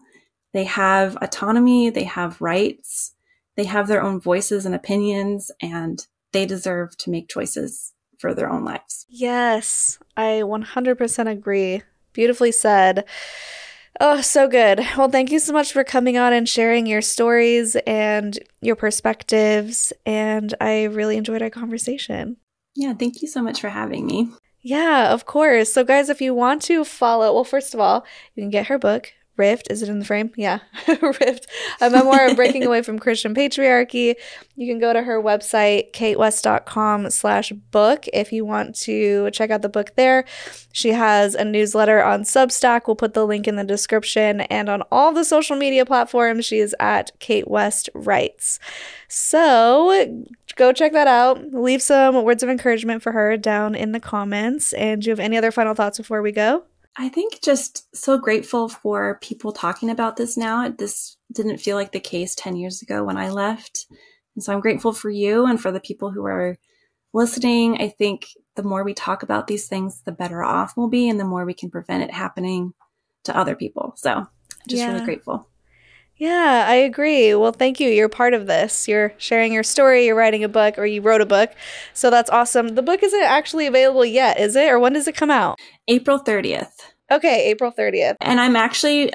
S1: They have autonomy. They have rights. They have their own voices and opinions, and they deserve to make choices for their own lives.
S2: Yes, I 100% agree. Beautifully said. Oh, so good. Well, thank you so much for coming on and sharing your stories and your perspectives. And I really enjoyed our conversation.
S1: Yeah, thank you so much for having me.
S2: Yeah, of course. So guys, if you want to follow, well, first of all, you can get her book, Rift. Is it in the frame? Yeah. Rift, a memoir of breaking away from Christian patriarchy. You can go to her website, caitwest.com/book, if you want to check out the book there. She has a newsletter on Substack. We'll put the link in the description. And on all the social media platforms, she is at Cait West Writes. So go check that out. Leave some words of encouragement for her down in the comments. And do you have any other final thoughts before we go?
S1: I think just so grateful for people talking about this now. This didn't feel like the case 10 years ago when I left. And so I'm grateful for you and for the people who are listening. I think the more we talk about these things, the better off we'll be and the more we can prevent it happening to other people. So I'm just really grateful.
S2: Yeah, I agree. Well, thank you. You're part of this. You're sharing your story, you're writing a book, or you wrote a book. So that's awesome. The book isn't actually available yet, is it? Or when does it come out?
S1: April 30th.
S2: Okay, April 30th.
S1: And I'm actually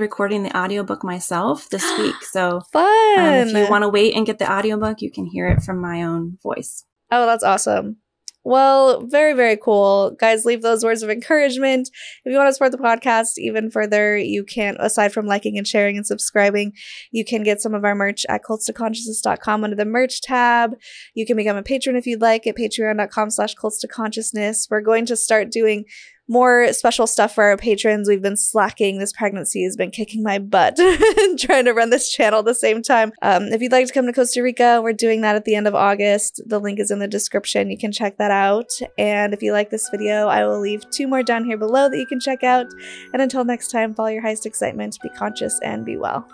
S1: recording the audiobook myself this week. So
S2: fun.
S1: If you want to wait and get the audiobook, you can hear it from my own voice.
S2: Oh, that's awesome. Well, very, very cool. Guys, leave those words of encouragement. If you want to support the podcast even further, you can, aside from liking and sharing and subscribing, you can get some of our merch at cultstoconsciousness.com under the merch tab. You can become a patron if you'd like at patreon.com/cultstoconsciousness. We're going to start doing more special stuff for our patrons. We've been slacking. This pregnancy has been kicking my butt trying to run this channel at the same time. If you'd like to come to Costa Rica, we're doing that at the end of August. The link is in the description. You can check that out. And if you like this video, I will leave 2 more down here below that you can check out. And until next time, follow your highest excitement, be conscious, and be well.